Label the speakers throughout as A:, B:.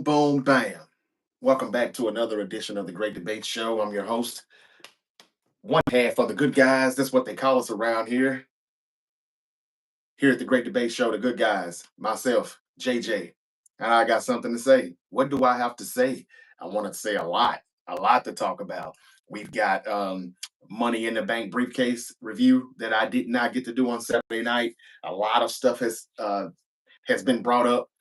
A: boom, bam. Welcome back to another edition of the Great Debate Show. I'm your host, one half of the good guys. That's what they call us around here. Here at the Great Debate Show, the good guys, myself, JJ. And I got something to say. What do I have to say? I want to say a lot to talk about. We've got Money in the Bank briefcase review that I did not get to do on Saturday night. A lot of stuff has been brought up.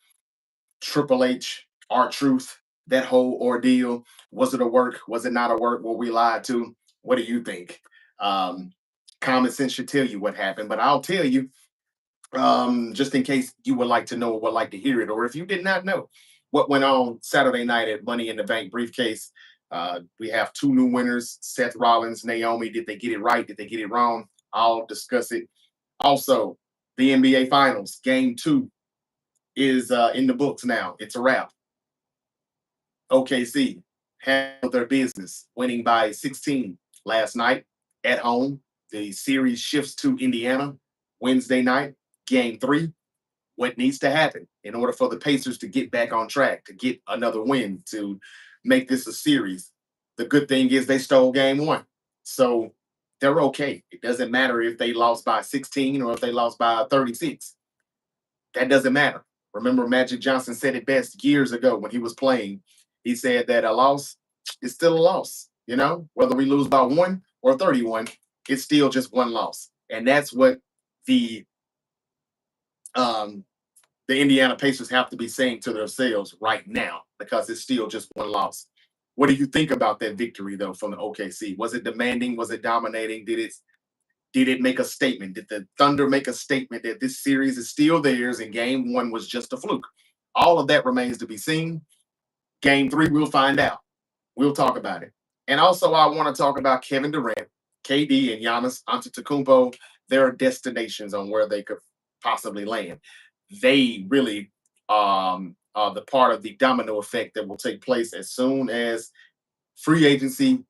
A: Triple H, R-Truth, that whole ordeal. Was it a work? Was it not a work? Were we lied to? What do you think? Um, Common sense should tell you what happened, but I'll tell you, just in case you would like to know or would like to hear it, or if you did not know what went on Saturday night at Money in the Bank briefcase. We have two new winners, Seth Rollins, Naomi. Did they get it right? Did they get it wrong? I'll discuss it. Also, the NBA Finals, Game 2 is in the books now. It's a wrap. OKC handled their business, winning by 16 last night at home. The series shifts to Indiana Wednesday night, Game 3. What needs to happen in order for the Pacers to get back on track, to get another win, to make this a series? The good thing is they stole Game 1. So they're okay. It doesn't matter if they lost by 16 or if they lost by 36. That doesn't matter. Remember, Magic Johnson said it best years ago when he was playing. He said that a loss is still a loss. You know, whether we lose by 1 or 31, it's still just one loss. And that's what the um, the Indiana Pacers have to be saying to themselves right now, because it's still just one loss. What do you think about that victory, though, from the OKC? Was it demanding? Was it dominating? Did it make a statement? Did the Thunder make a statement that this series is still theirs and Game 1 was just a fluke? All of that remains to be seen. Game 3, we'll find out. We'll talk about it. And also, I want to talk about Kevin Durant, KD, and Giannis Antetokounmpo. Their destinations on where they could possibly land. They really are the part of the domino effect that will take place as soon as free agency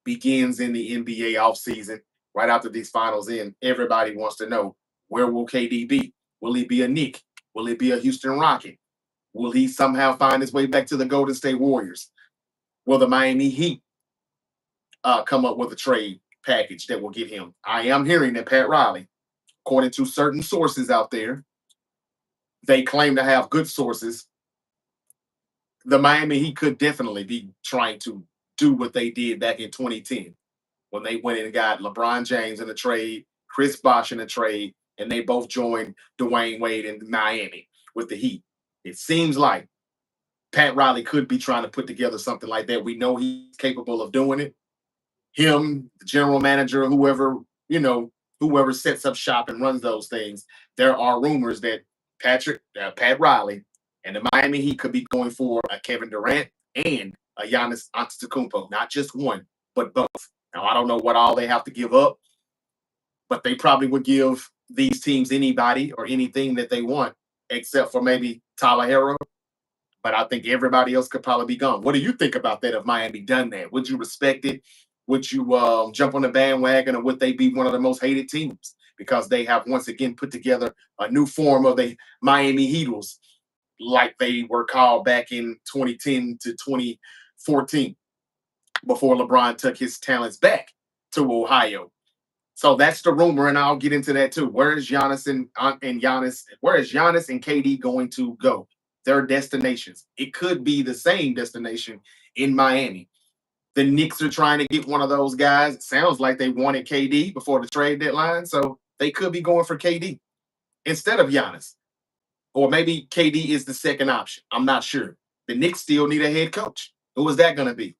A: begins in the NBA offseason. Right after these finals end, everybody wants to know, where will KD be? Will he be a Knick? Will he be a Houston Rocket? Will he somehow find his way back to the Golden State Warriors? Will the Miami Heat come up with a trade package that will get him? I am hearing that Pat Riley, according to certain sources out there, they claim to have good sources. The Miami Heat could definitely be trying to do what they did back in 2010 when they went and got LeBron James in a trade, Chris Bosh in a trade, and they both joined Dwayne Wade in Miami with the Heat. It seems like Pat Riley could be trying to put together something like that. We know he's capable of doing it. Him, the general manager, whoever sets up shop and runs those things. There are rumors that Pat Riley and the Miami Heat could be going for a Kevin Durant and a Giannis Antetokounmpo, not just one, but both. Now, I don't know what all they have to give up, but they probably would give these teams anybody or anything that they want, except for maybe Tyler Hero. But I think everybody else could probably be gone. What do you think about that if Miami done that? Would you respect it? Would you jump on the bandwagon, or would they be one of the most hated teams because they have once again put together a new form of the Miami Heatles, like they were called back in 2010 to 2014, before LeBron took his talents back to Ohio? So that's the rumor, and I'll get into that too. Where is Giannis and Giannis? Where is Giannis and KD going to go? Their destinations. It could be the same destination in Miami. The Knicks are trying to get one of those guys. It sounds like they wanted KD before the trade deadline, so they could be going for KD instead of Giannis. Or maybe KD is the second option. I'm not sure. The Knicks still need a head coach. Who is that going to be?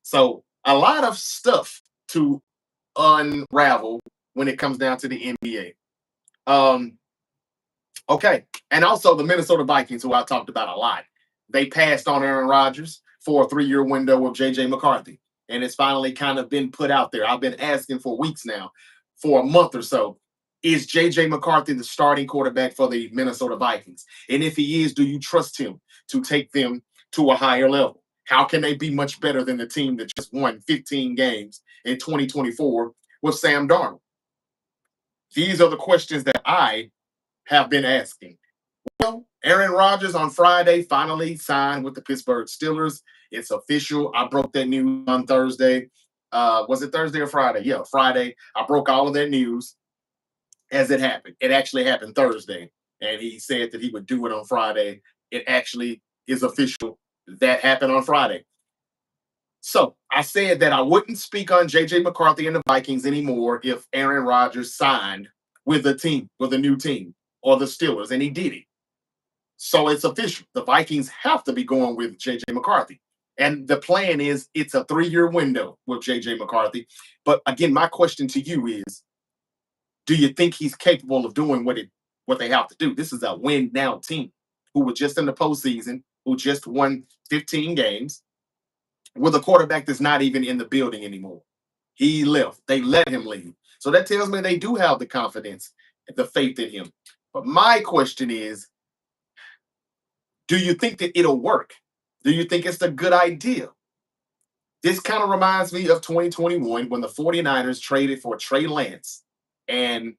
A: So a lot of stuff to unravel when it comes down to the NBA. Okay. And also the Minnesota Vikings, who I talked about a lot. They passed on Aaron Rodgers for a 3-year window with JJ McCarthy. And it's finally kind of been put out there. I've been asking for weeks now, for a month or so. Is JJ McCarthy the starting quarterback for the Minnesota Vikings? And if he is, do you trust him to take them to a higher level? How can they be much better than the team that just won 15 games in 2024 with Sam Darnold? These are the questions that I have been asking. Well, Aaron Rodgers on Friday finally signed with the Pittsburgh Steelers. It's official. I broke that news on Thursday. Was it Thursday or Friday? Yeah, Friday. I broke all of that news as it happened. It actually happened Thursday, and he said that he would do it on Friday. It actually is official. That happened on Friday. So I said that I wouldn't speak on JJ McCarthy and the Vikings anymore if Aaron Rodgers signed with a team, with a new team, or the Steelers, and he did it. So it's official. The Vikings have to be going with JJ McCarthy. And the plan is it's a 3-year window with JJ McCarthy. But again, my question to you is, do you think he's capable of doing what they have to do? This is a win now team who were just in the postseason, who just won 15 games with a quarterback that's not even in the building anymore. He left. They let him leave. So that tells me they do have the confidence, the faith in him. But my question is, do you think that it'll work? Do you think it's a good idea? This kind of reminds me of 2021 when the 49ers traded for Trey Lance. And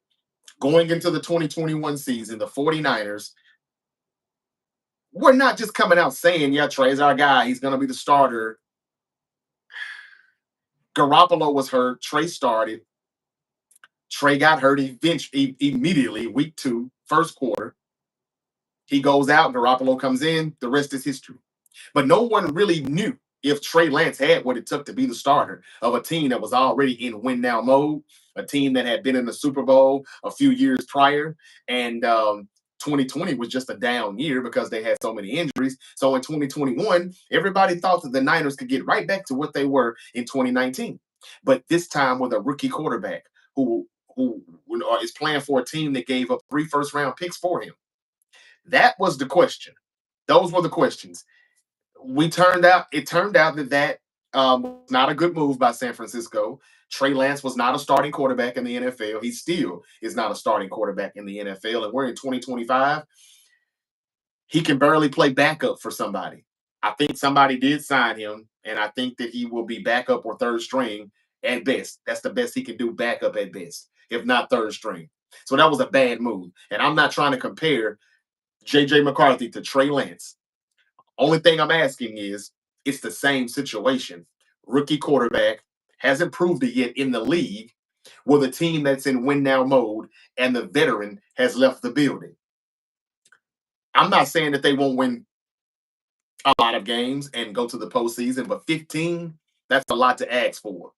A: going into the 2021 season, the 49ers were not just coming out saying, yeah, Trey's our guy. He's going to be the starter. Garoppolo was hurt. Trey started. Trey got hurt immediately, week 2, first quarter. He goes out. Garoppolo comes in. The rest is history. But no one really knew if Trey Lance had what it took to be the starter of a team that was already in win now mode, a team that had been in the Super Bowl a few years prior. And 2020 was just a down year because they had so many injuries. So in 2021, everybody thought that the Niners could get right back to what they were in 2019. But this time with a rookie quarterback who is playing for a team that gave up 3 first-round picks for him. That was the question. Those were the questions. It turned out that was not a good move by San Francisco. Trey Lance was not a starting quarterback in the NFL. He still is not a starting quarterback in the NFL. And we're in 2025. He can barely play backup for somebody. I think somebody did sign him, and I think that he will be backup or third string at best. That's the best he can do, backup at best, if not third string. So that was a bad move. And I'm not trying to compare JJ McCarthy to Trey Lance. Only thing I'm asking is, it's the same situation. Rookie quarterback hasn't proved it yet in the league with a team that's in win now mode, and the veteran has left the building. I'm not saying that they won't win a lot of games and go to the postseason, but 15, that's a lot to ask for.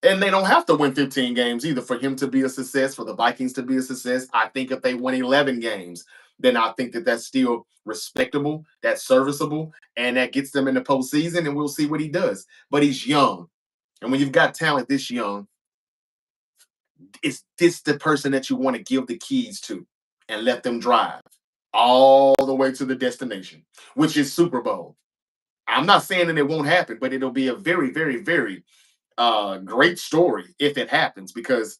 A: And they don't have to win 15 games either for him to be a success, for the Vikings to be a success. I think if they win 11 games, then I think that that's still respectable, that's serviceable, and that gets them in the postseason, and we'll see what he does. But he's young. And when you've got talent this young, is this the person that you want to give the keys to and let them drive all the way to the destination, which is Super Bowl? I'm not saying that it won't happen, but it'll be a very, very, very great story if it happens, because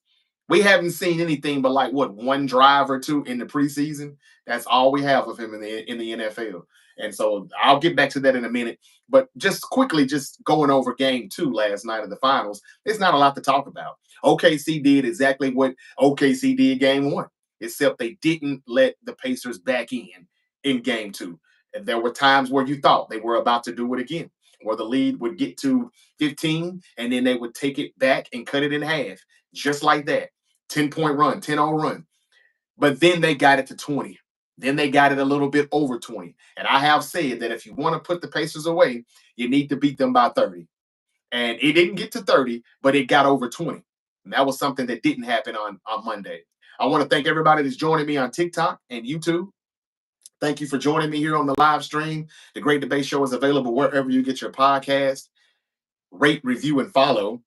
A: we haven't seen anything but like what, one drive or two in the preseason. That's all we have of him in the NFL. And so I'll get back to that in a minute. But just quickly, just going over game 2 last night of the finals, there's not a lot to talk about. OKC did exactly what OKC did game 1, except they didn't let the Pacers back in game 2. And there were times where you thought they were about to do it again, where the lead would get to 15 and then they would take it back and cut it in half, just like that. 10-point run, 10-0 run. But then they got it to 20. Then they got it a little bit over 20. And I have said that if you want to put the Pacers away, you need to beat them by 30. And it didn't get to 30, but it got over 20. And that was something that didn't happen on Monday. I want to thank everybody that's joining me on TikTok and YouTube. Thank you for joining me here on the live stream. The Great Debate Show is available wherever you get your podcast. Rate, review, and follow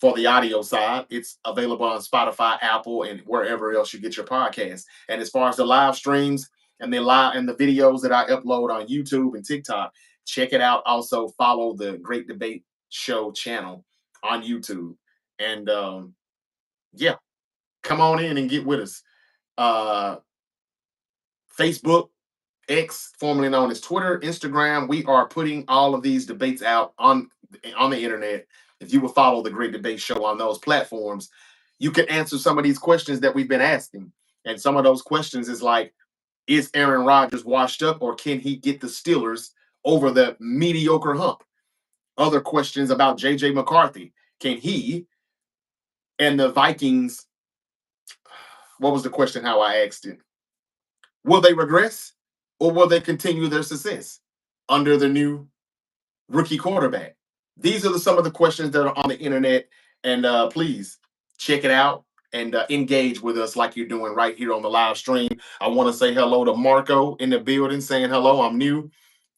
A: for the audio side. It's available on Spotify, Apple, and wherever else you get your podcast. And as far as the live streams and the videos that I upload on YouTube and TikTok, check it out. Also follow the Great Debate Show channel on YouTube. And yeah, come on in and get with us. Facebook, X, formerly known as Twitter, Instagram. We are putting all of these debates out on the internet. If you will follow the Great Debate Show on those platforms, you can answer some of these questions that we've been asking. And some of those questions is like, Is Aaron Rodgers washed up, or can he get the Steelers over the mediocre hump? Other questions about JJ McCarthy. Can he and the Vikings? What was the question? How I asked it. Will they regress, or will they continue their success under the new rookie quarterback? These are some of the questions that are on the internet, and please check it out and engage with us like you're doing right here on the live stream. I want to say hello to Marco in the building, saying hello. I'm new.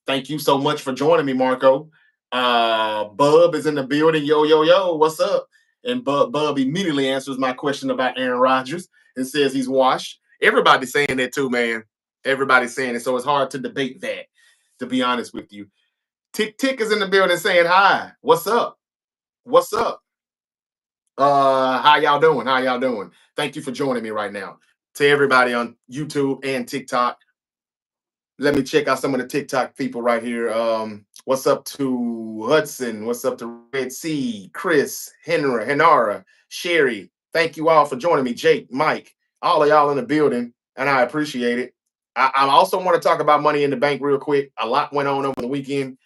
A: Thank you so much for joining me, Marco. Bub is in the building. Yo, yo, yo, what's up? And Bub immediately answers my question about Aaron Rodgers and says he's washed. Everybody's saying that too, man. Everybody's saying it. So it's hard to debate that, to be honest with you. Tick Tick is in the building saying hi. What's up? What's up? How y'all doing? How y'all doing? Thank you for joining me right now. To everybody on YouTube and TikTok, let me check out some of the TikTok people right here. What's up to Hudson? What's up to Red Sea, Chris, Henara, Sherry? Thank you all for joining me. Jake, Mike, all of y'all in the building, and I appreciate it. I also want to talk about Money in the Bank real quick. A lot went on over the weekend.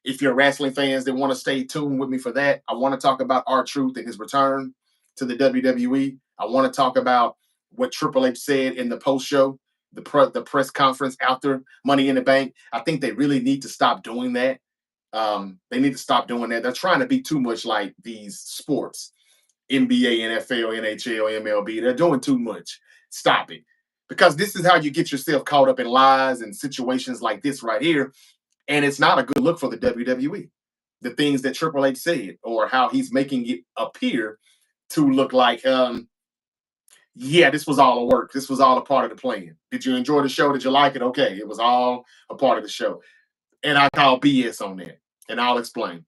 A: If you're wrestling fans that want to stay tuned with me for that, I want to talk about R-Truth and his return to the WWE. I want to talk about what Triple H said in the post show, the press conference after Money in the Bank. I think they really need to stop doing that. They need to stop doing that. They're trying to be too much like these sports, NBA, NFL, NHL, MLB. They're doing too much. Stop it. Because this is how you get yourself caught up in lies and situations like this right here. And it's not a good look for the WWE. The things that Triple H said, or how he's making it appear to look like, yeah, this was all a work. This was all a part of the plan. Did you enjoy the show? Did you like it? Okay, it was all a part of the show. And I call BS on that. And I'll explain.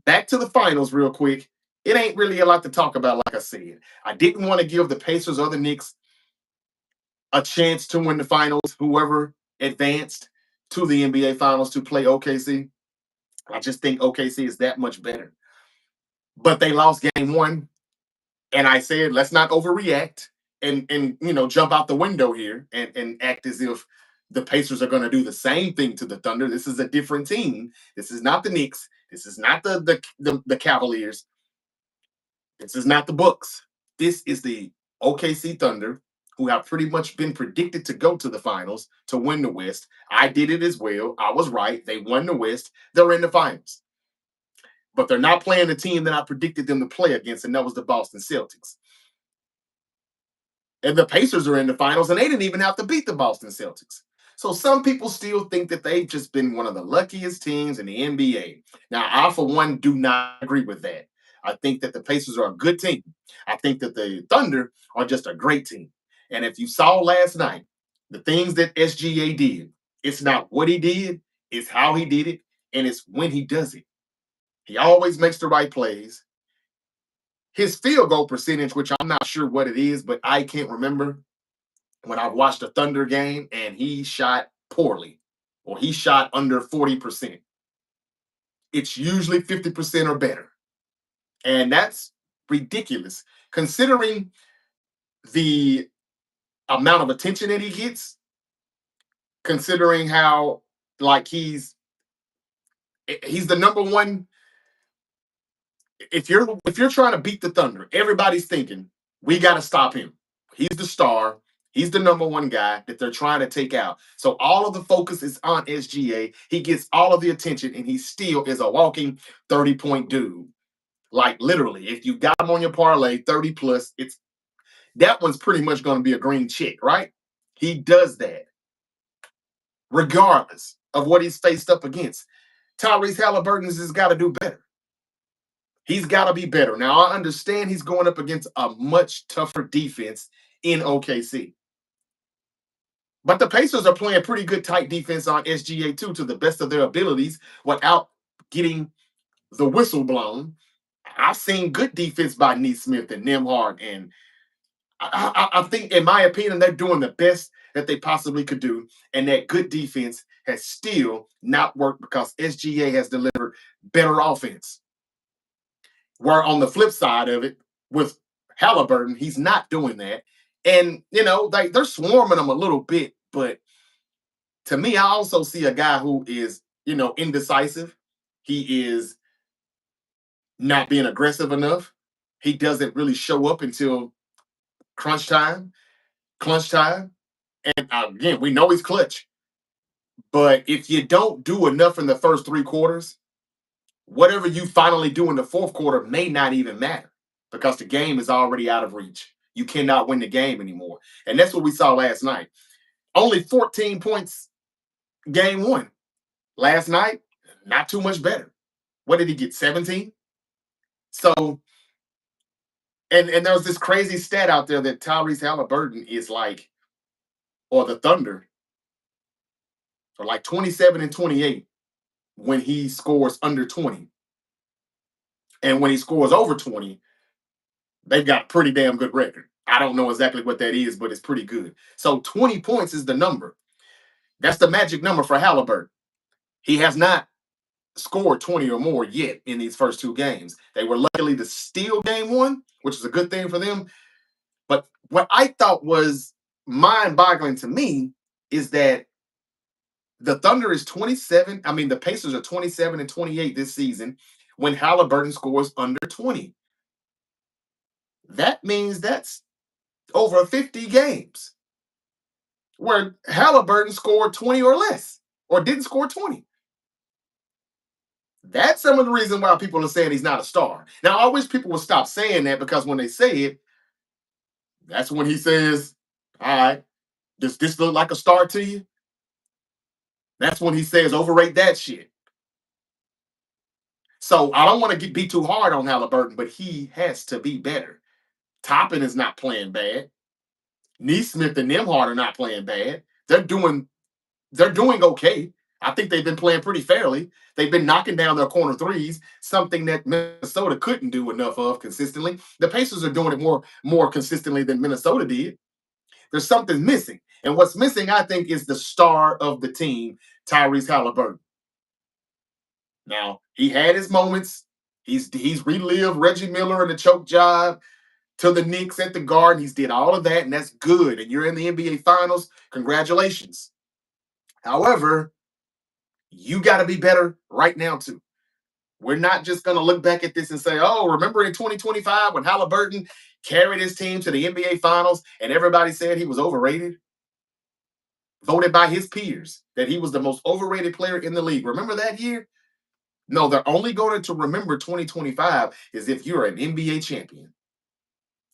A: Back to the finals, real quick. It ain't really a lot to talk about, like I said. I didn't want to give the Pacers or the Knicks a chance to win the finals, whoever advanced to the NBA finals to play OKC. I just think OKC is that much better. But they lost game one. And I said, let's not overreact and jump out the window here and act as if the Pacers are going to do the same thing to the Thunder. This is a different team. This is not the Knicks. This is not the Cavaliers. This is not the Bucks. This is the OKC Thunder, who have pretty much been predicted to go to the finals to win the West. I did it as well. I was right. They won the West. They're in the finals. But they're not playing the team that I predicted them to play against, and that was the Boston Celtics. And the Pacers are in the finals, and they didn't even have to beat the Boston Celtics. So some people still think that they've just been one of the luckiest teams in the NBA. Now, I, for one, do not agree with that. I think that the Pacers are a good team. I think that the Thunder are just a great team. And if you saw last night, the things that SGA did, it's not what he did, it's how he did it, and it's when he does it. He always makes the right plays. His field goal percentage, which I'm not sure what it is, but I can't remember when I watched a Thunder game and he shot poorly or he shot under 40%. It's usually 50% or better. And that's ridiculous considering the amount of attention that he gets, considering how like he's the number one. If you're trying to beat the Thunder, everybody's thinking we got to stop him. He's the star. He's the number one guy that they're trying to take out. So all of the focus is on SGA. He gets all of the attention, and he still is a walking 30-point dude. Like literally, if you got him on your parlay, 30 plus, it's that one's pretty much going to be a green check, right? He does that regardless of what he's faced up against. Tyrese Halliburton has got to do better. He's got to be better. Now, I understand he's going up against a much tougher defense in OKC. But the Pacers are playing pretty good tight defense on SGA too, to the best of their abilities, without getting the whistle blown. I've seen good defense by Neesmith and Nembhard, and I think, in my opinion, they're doing the best that they possibly could do. And that good defense has still not worked because SGA has delivered better offense. Where on the flip side of it, with Halliburton, he's not doing that. And, they're swarming him a little bit, but To me, I also see a guy who is, indecisive. He is not being aggressive enough. He doesn't really show up until crunch time, clutch time. And again, we know he's clutch. But if you don't do enough in the first 3 quarters, whatever you finally do in the fourth quarter may not even matter because the game is already out of reach. You cannot win the game anymore. And that's what we saw last night. Only 14 points game one. Last night, not too much better. What did he get? 17? So, and there was this crazy stat out there that Tyrese Halliburton is like, or the Thunder, are like 27 and 28 when he scores under 20. And when he scores over 20, they've got a pretty damn good record. I don't know exactly what that is, but it's pretty good. So 20 points is the number. That's the magic number for Halliburton. He has not scored 20 or more yet in these first 2 games. They were luckily to steal game one, which is a good thing for them. But what I thought was mind-boggling to me is that the Thunder is 27. I mean, the Pacers are 27 and 28 this season when Halliburton scores under 20. That means that's over 50 games where Halliburton scored 20 or less or didn't score 20. That's some of the reason why people are saying he's not a star. Now, I wish people would stop saying that because when they say it, that's when he says, all right, does this look like a star to you? That's when he says, overrate that shit. So I don't want to be too hard on Halliburton, but he has to be better. Toppin is not playing bad. Neesmith and Nembhard are not playing bad. They're doing okay. I think they've been playing pretty fairly. They've been knocking down their corner threes, something that Minnesota couldn't do enough of consistently. The Pacers are doing it more consistently than Minnesota did. There's something missing. And what's missing, I think, is the star of the team, Tyrese Halliburton. Now, he had his moments. He's relived Reggie Miller and the choke job to the Knicks at the Garden. He's did all of that, and that's good. And you're in the NBA Finals. Congratulations. However, you got to be better right now, too. We're not just going to look back at this and say, oh, remember in 2025 when Halliburton carried his team to the NBA Finals and everybody said he was overrated? Voted by his peers that he was the most overrated player in the league. Remember that year? No, they're only going to remember 2025 is if you're an NBA champion.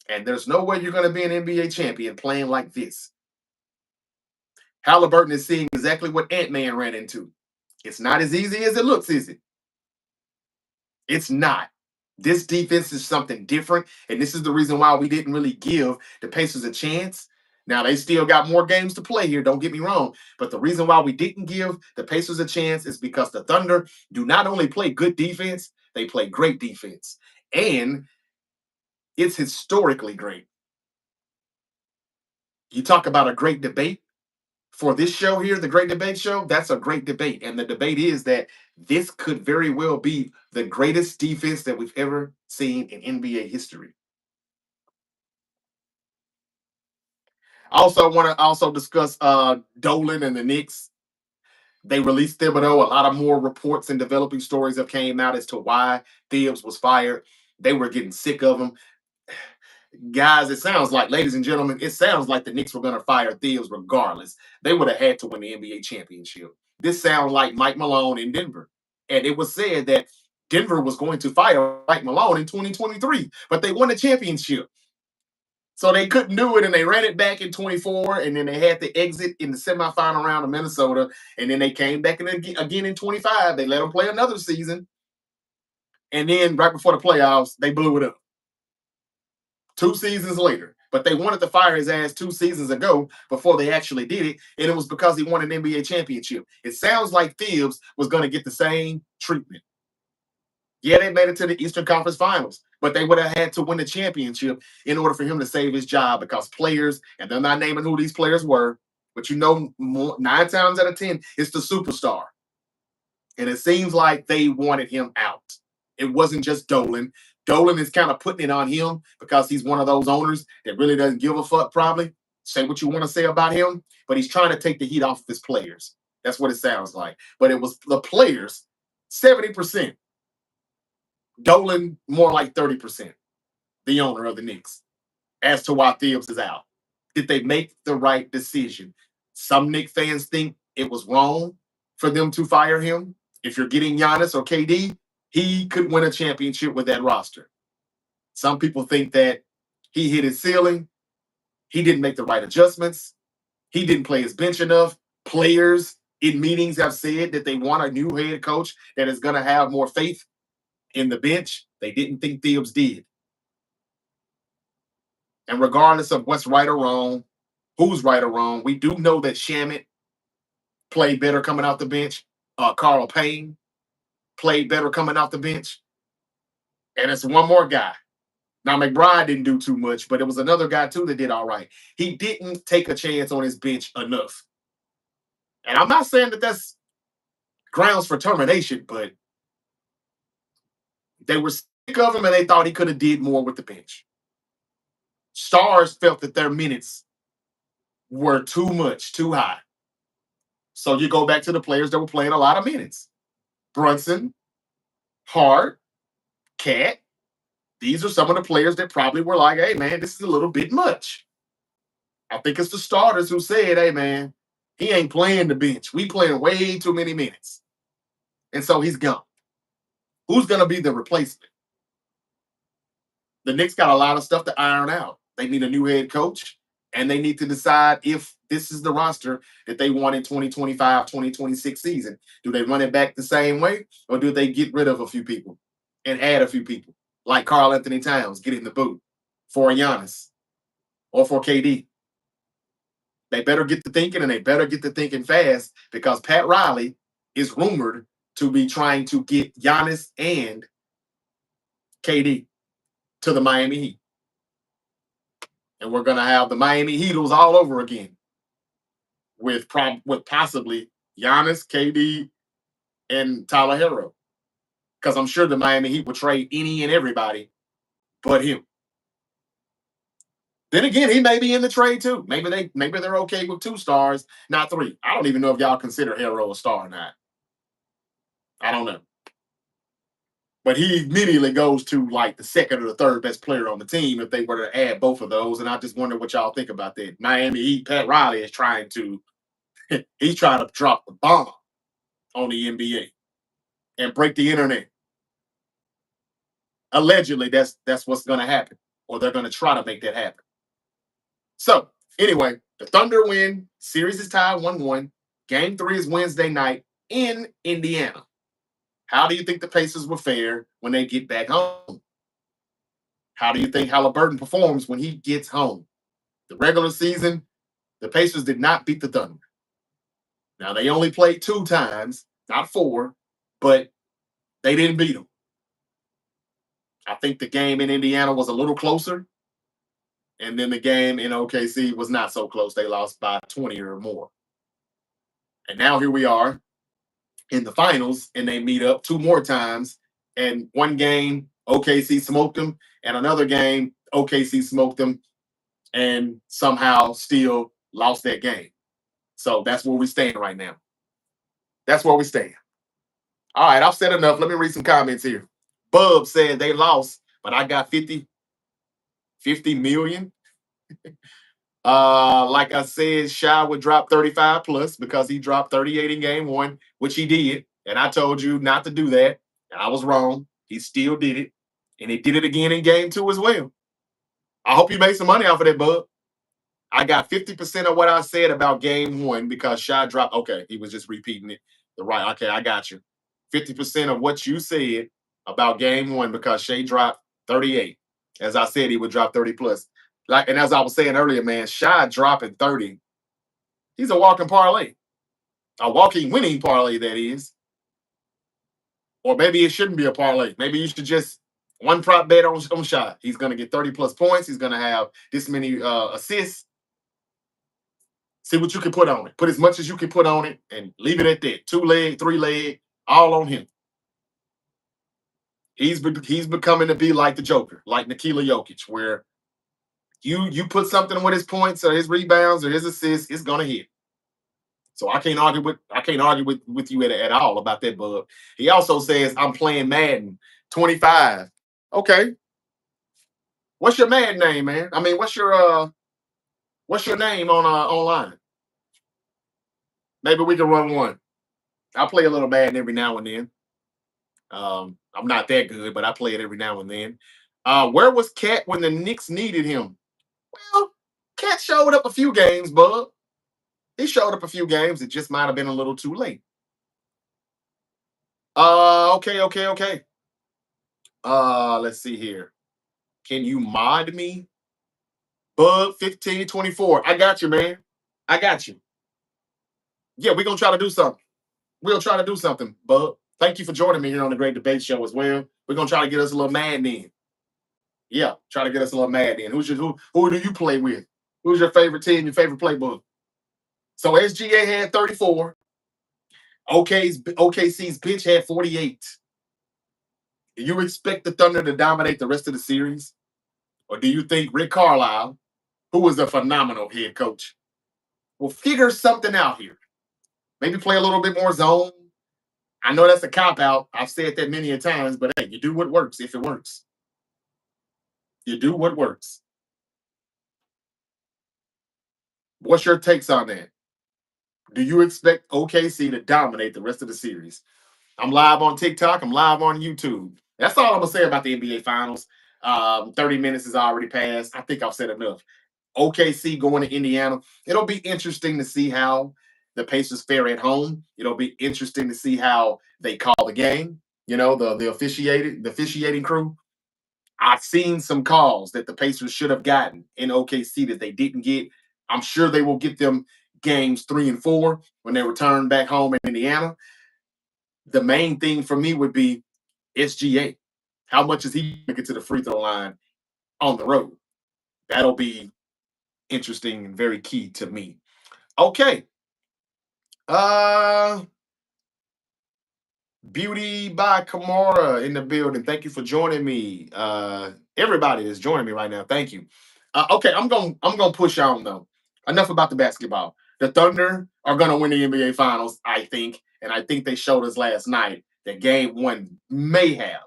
A: And there's no way you're going to be an NBA champion playing like this. Halliburton is seeing exactly what Ant-Man ran into. It's not as easy as it looks, is it? It's not. This defense is something different, and this is the reason why we didn't really give the Pacers a chance. Now, they still got more games to play here, don't get me wrong, but the reason why we didn't give the Pacers a chance is because the Thunder do not only play good defense, they play great defense, and it's historically great. You talk about a great debate for this show here, the Great Debate Show, that's a great debate. And the debate is that this could very well be the greatest defense that we've ever seen in NBA history. Also, want to also discuss Dolan and the Knicks. They released Thibodeau. A lot of more reports and developing stories have came out as to why Thibs was fired. They were getting sick of him. Guys, it sounds like, ladies and gentlemen, it sounds like the Knicks were going to fire Thibs regardless. They would have had to win the NBA championship. This sounds like Mike Malone in Denver. And it was said that Denver was going to fire Mike Malone in 2023, but they won the championship. So they couldn't do it, and they ran it back in 24, and then they had to exit in the semifinal round of Minnesota, and then they came back again in 25. They let them play another season, and then right before the playoffs, they blew it up. 2 seasons later. But they wanted to fire his ass 2 seasons ago before they actually did it, and it was because he won an NBA championship. It sounds like Thibs was going to get the same treatment. Yeah, they made it to the Eastern Conference Finals, but they would have had to win the championship in order for him to save his job because players, and they're not naming who these players were, but 9 times out of 10, it's the superstar. And it seems like they wanted him out. It wasn't just Dolan. Dolan is kind of putting it on him because he's one of those owners that really doesn't give a fuck, probably. Say what you want to say about him, but he's trying to take the heat off of his players. That's what it sounds like. But it was the players, 70%. Dolan more like 30%, the owner of the Knicks, as to why Thibs is out. Did they make the right decision? Some Knicks fans think it was wrong for them to fire him. If you're getting Giannis or KD, he could win a championship with that roster. Some people think that he hit his ceiling. He didn't make the right adjustments. He didn't play his bench enough. Players in meetings have said that they want a new head coach that is going to have more faith in the bench. They didn't think Thibs did. And regardless of what's right or wrong, who's right or wrong, we do know that Shamit played better coming off the bench. Carl Payne played better coming off the bench. And it's one more guy. Now, McBride didn't do too much, but it was another guy, too, that did all right. He didn't take a chance on his bench enough. And I'm not saying that that's grounds for termination, but they were sick of him and they thought he could have did more with the bench. Stars felt that their minutes were too much, too high. So you go back to the players that were playing a lot of minutes. Brunson, Hart, Cat. These are some of the players that probably were like, hey, man, this is a little bit much. I think it's the starters who said, hey, man, he ain't playing the bench. We playing way too many minutes. And so he's gone. Who's going to be the replacement? The Knicks got a lot of stuff to iron out. They need a new head coach, and they need to decide if this is the roster that they want in 2025, 2026 season. Do they run it back the same way, or do they get rid of a few people and add a few people, like Karl Anthony Towns getting the boot for Giannis or for KD? They better get to thinking, and they better get to thinking fast, because Pat Riley is rumored to be trying to get Giannis and KD to the Miami Heat. And we're going to have the Miami Heatles all over again with possibly Giannis, KD, and Tyler Hero. Because I'm sure the Miami Heat will trade any and everybody but him. Then again, he may be in the trade too. Maybe they're okay with 2 stars, not 3. I don't even know if y'all consider Hero a star or not. I don't know. But he immediately goes to like the second or the third best player on the team if they were to add both of those. And I just wonder what y'all think about that. Miami Heat, Pat Riley is trying to drop the bomb on the NBA and break the internet. Allegedly, that's what's going to happen, or they're going to try to make that happen. So anyway, the Thunder win. Series is tied 1-1. Game 3 is Wednesday night in Indiana. How do you think the Pacers will fare when they get back home? How do you think Halliburton performs when he gets home? The regular season, the Pacers did not beat the Thunder. Now, they only played 2 times, not 4, but they didn't beat them. I think the game in Indiana was a little closer, and then the game in OKC was not so close. They lost by 20 or more. And now here we are in the finals, and they meet up 2 more times. And one game, OKC smoked them, and another game, OKC smoked them, and somehow still lost that game. So that's where we stand right now. That's where we stand. All right, I've said enough. Let me read some comments here. Bub said they lost, but I got 50 million. Like I said, Shy would drop 35 plus because he dropped 38 in game 1, which he did. And I told you not to do that. And I was wrong. He still did it. And he did it again in game 2 as well. I hope you made some money off of that, Bub. I got 50% of what I said about game 1 because Shy dropped. Okay, he was just repeating it. Okay, I got you. 50% of what you said about game 1 because Shay dropped 38. As I said, he would drop 30 plus. And as I was saying earlier, man, Shy dropping 30. He's a walking parlay. A walking winning parlay, that is. Or maybe it shouldn't be a parlay. Maybe you should just one prop bet on Shy. He's going to get 30 plus points. He's going to have this many assists. See what you can put on it. Put as much as you can put on it and leave it at that. 2 leg, 3 leg, all on him. He's becoming to be like the Joker, like Nikola Jokic, where you put something with his points or his rebounds or his assists, it's gonna hit. So I can't argue with you at all about that, bub. He also says I'm playing Madden 25. Okay, what's your Madden name, man? I mean, what's your name on online? Maybe we can run one. I play a little Madden every now and then. I'm not that good, but I play it every now and then. Where was Cat when the Knicks needed him? Well, Cat showed up a few games, bub. He showed up a few games. It just might have been a little too late. Okay. Let's see here. Can you mod me? Bub 1524. I got you, man. I got you. Yeah, we're gonna try to do something. We'll try to do something, Bub. Thank you for joining me here on the Great Debate Show as well. We're gonna try to get us a little mad in. Yeah, try to get us a little mad in. Who do you play with? Who's your favorite team, your favorite playbook? So SGA had 34. OKC's bench had 48. Do you expect the Thunder to dominate the rest of the series? Or do you think Rick Carlisle, who was a phenomenal head coach, will figure something out here? Maybe play a little bit more zone. I know that's a cop out. I've said that many a times, but hey, you do what works if it works. You do what works. What's your takes on that? Do you expect OKC to dominate the rest of the series? I'm live on TikTok. I'm live on YouTube. That's all I'm gonna say about the NBA Finals. 30 minutes is already passed. I think I've said enough. OKC going to Indiana. It'll be interesting to see how the Pacers fare at home. It'll be interesting to see how they call the game. The officiating crew. I've seen some calls that the Pacers should have gotten in OKC that they didn't get. I'm sure they will get them games 3 and 4 when they return back home in Indiana. The main thing for me would be SGA. How much is he going to get to the free throw line on the road? That'll be interesting and very key to me. Okay. Uh Beauty by Kamara in the building. Thank you for joining me. Everybody is joining me right now. Thank you. Okay, I'm gonna push on though. Enough about the basketball. The Thunder are gonna win the NBA Finals, I think, and I think they showed us last night that Game One may have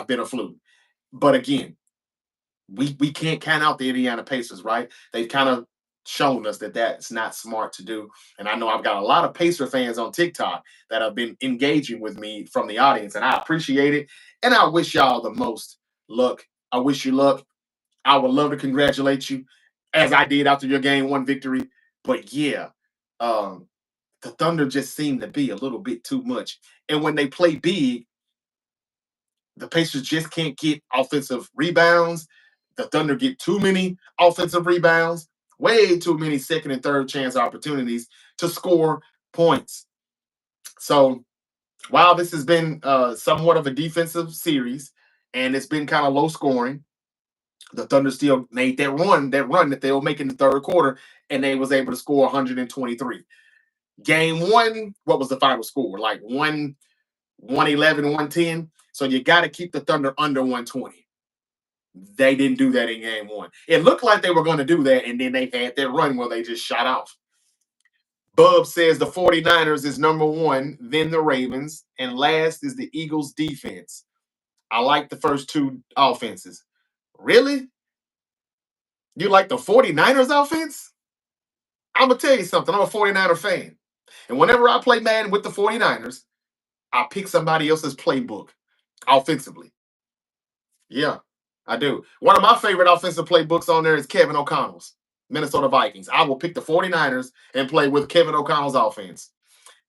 A: been a fluke. But again, we can't count out the Indiana Pacers, right? They've kind of shown us that that's not smart to do. And I know I've got a lot of Pacer fans on TikTok that have been engaging with me from the audience, and I appreciate it. And I wish y'all the most luck. I wish you luck. I would love to congratulate you, as I did after your game 1 victory. But yeah, um, the Thunder just seem to be a little bit too much. And when they play big, the Pacers just can't get offensive rebounds. The Thunder get too many offensive rebounds, way too many second and third chance opportunities to score points. So while this has been somewhat of a defensive series and it's been kind of low scoring, the Thunder still made that run that they will make in the third quarter, and they was able to score 123. Game 1, what was the final score? Like 111, 110. So you got to keep the Thunder under 120. They didn't do that in Game 1. It looked like they were going to do that, and then they had that run where they just shot off. Bub says the 49ers is number 1, then the Ravens, and last is the Eagles defense. I like the first two offenses. Really? You like the 49ers offense? I'm going to tell you something. I'm a 49er fan. And whenever I play Madden with the 49ers, I pick somebody else's playbook offensively. Yeah, I do. One of my favorite offensive playbooks on there is Kevin O'Connell's Minnesota Vikings. I will pick the 49ers and play with Kevin O'Connell's offense.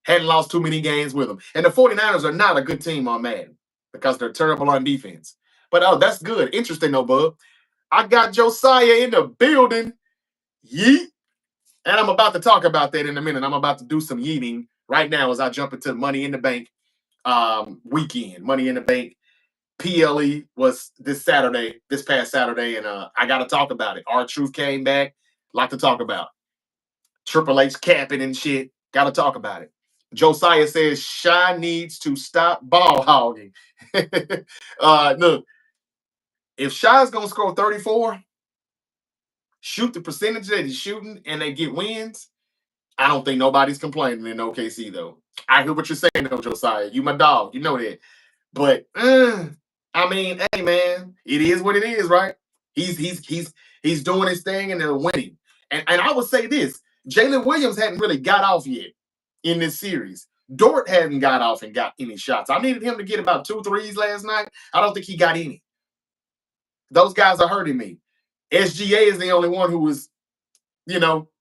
A: Hadn't lost too many games with them. And the 49ers are not a good team on Madden because they're terrible on defense. But oh, that's good. Interesting though, bub. I got Josiah in the building. Yeet. And I'm about to talk about that in a minute. I'm about to do some yeeting right now as I jump into Money in the Bank weekend. Money in the Bank PLE was this past Saturday, and I got to talk about it. R-Truth came back, like to talk about. Triple H capping and shit, got to talk about it. Josiah says Shy needs to stop ball hogging. Look, if Shy's gonna score 34, shoot the percentage that he's shooting, and they get wins, I don't think nobody's complaining in OKC though. I hear what you're saying though, Josiah. You my dog. You know that. But I mean, hey man, it is what it is, right? He's doing his thing and they're winning. And I would say this: Jalen Williams hadn't really got off yet in this series. Dort hadn't got off and got any shots. I needed him to get about 2 threes last night. I don't think he got any. Those guys are hurting me. SGA is the only one who was,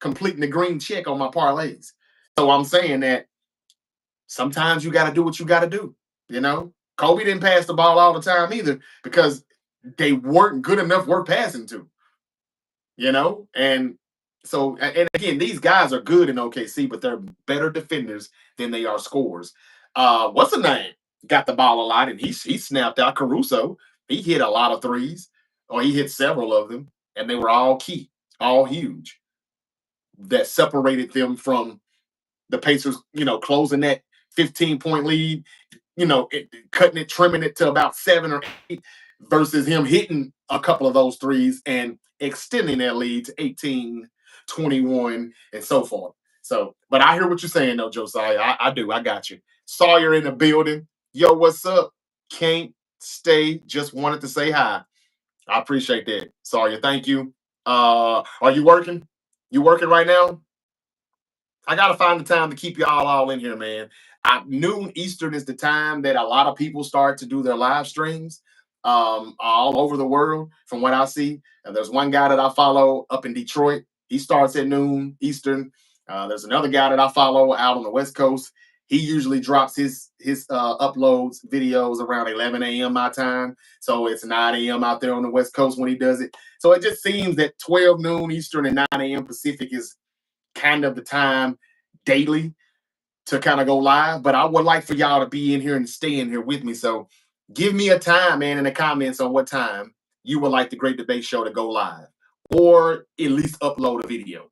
A: completing the green check on my parlays. So I'm saying that sometimes you got to do what you got to do. Kobe didn't pass the ball all the time either because they weren't good enough worth passing to. And so and again, these guys are good in OKC, but they're better defenders than they are scorers. What's the name? Got the ball a lot, and he snapped out Caruso. He hit a lot of threes, or he hit several of them, and they were all key, all huge. That separated them from the Pacers, closing that 15-point lead, cutting it, trimming it to about 7 or 8, versus him hitting a couple of those threes and extending that lead to 18, 21, and so forth. So, but I hear what you're saying, though, Josiah. I do. I got you. Sawyer in the building. Yo, what's up? Can't stay. Just wanted to say hi. I appreciate that, Sawyer. Thank you. Are you working? You working right now? I gotta find the time to keep y'all all in here, man. Noon Eastern is the time that a lot of people start to do their live streams all over the world, from what I see. And there's one guy that I follow up in Detroit. He starts at noon Eastern. There's another guy that I follow out on the West Coast. He usually drops his uploads videos around 11 a.m. my time. So it's 9 a.m. out there on the West Coast when he does it. So it just seems that 12 noon Eastern and 9 a.m. Pacific is kind of the time daily to kind of go live. But I would like for y'all to be in here and stay in here with me. So give me a time, man, in the comments on what time you would like the Great Debate Show to go live, or at least upload a video.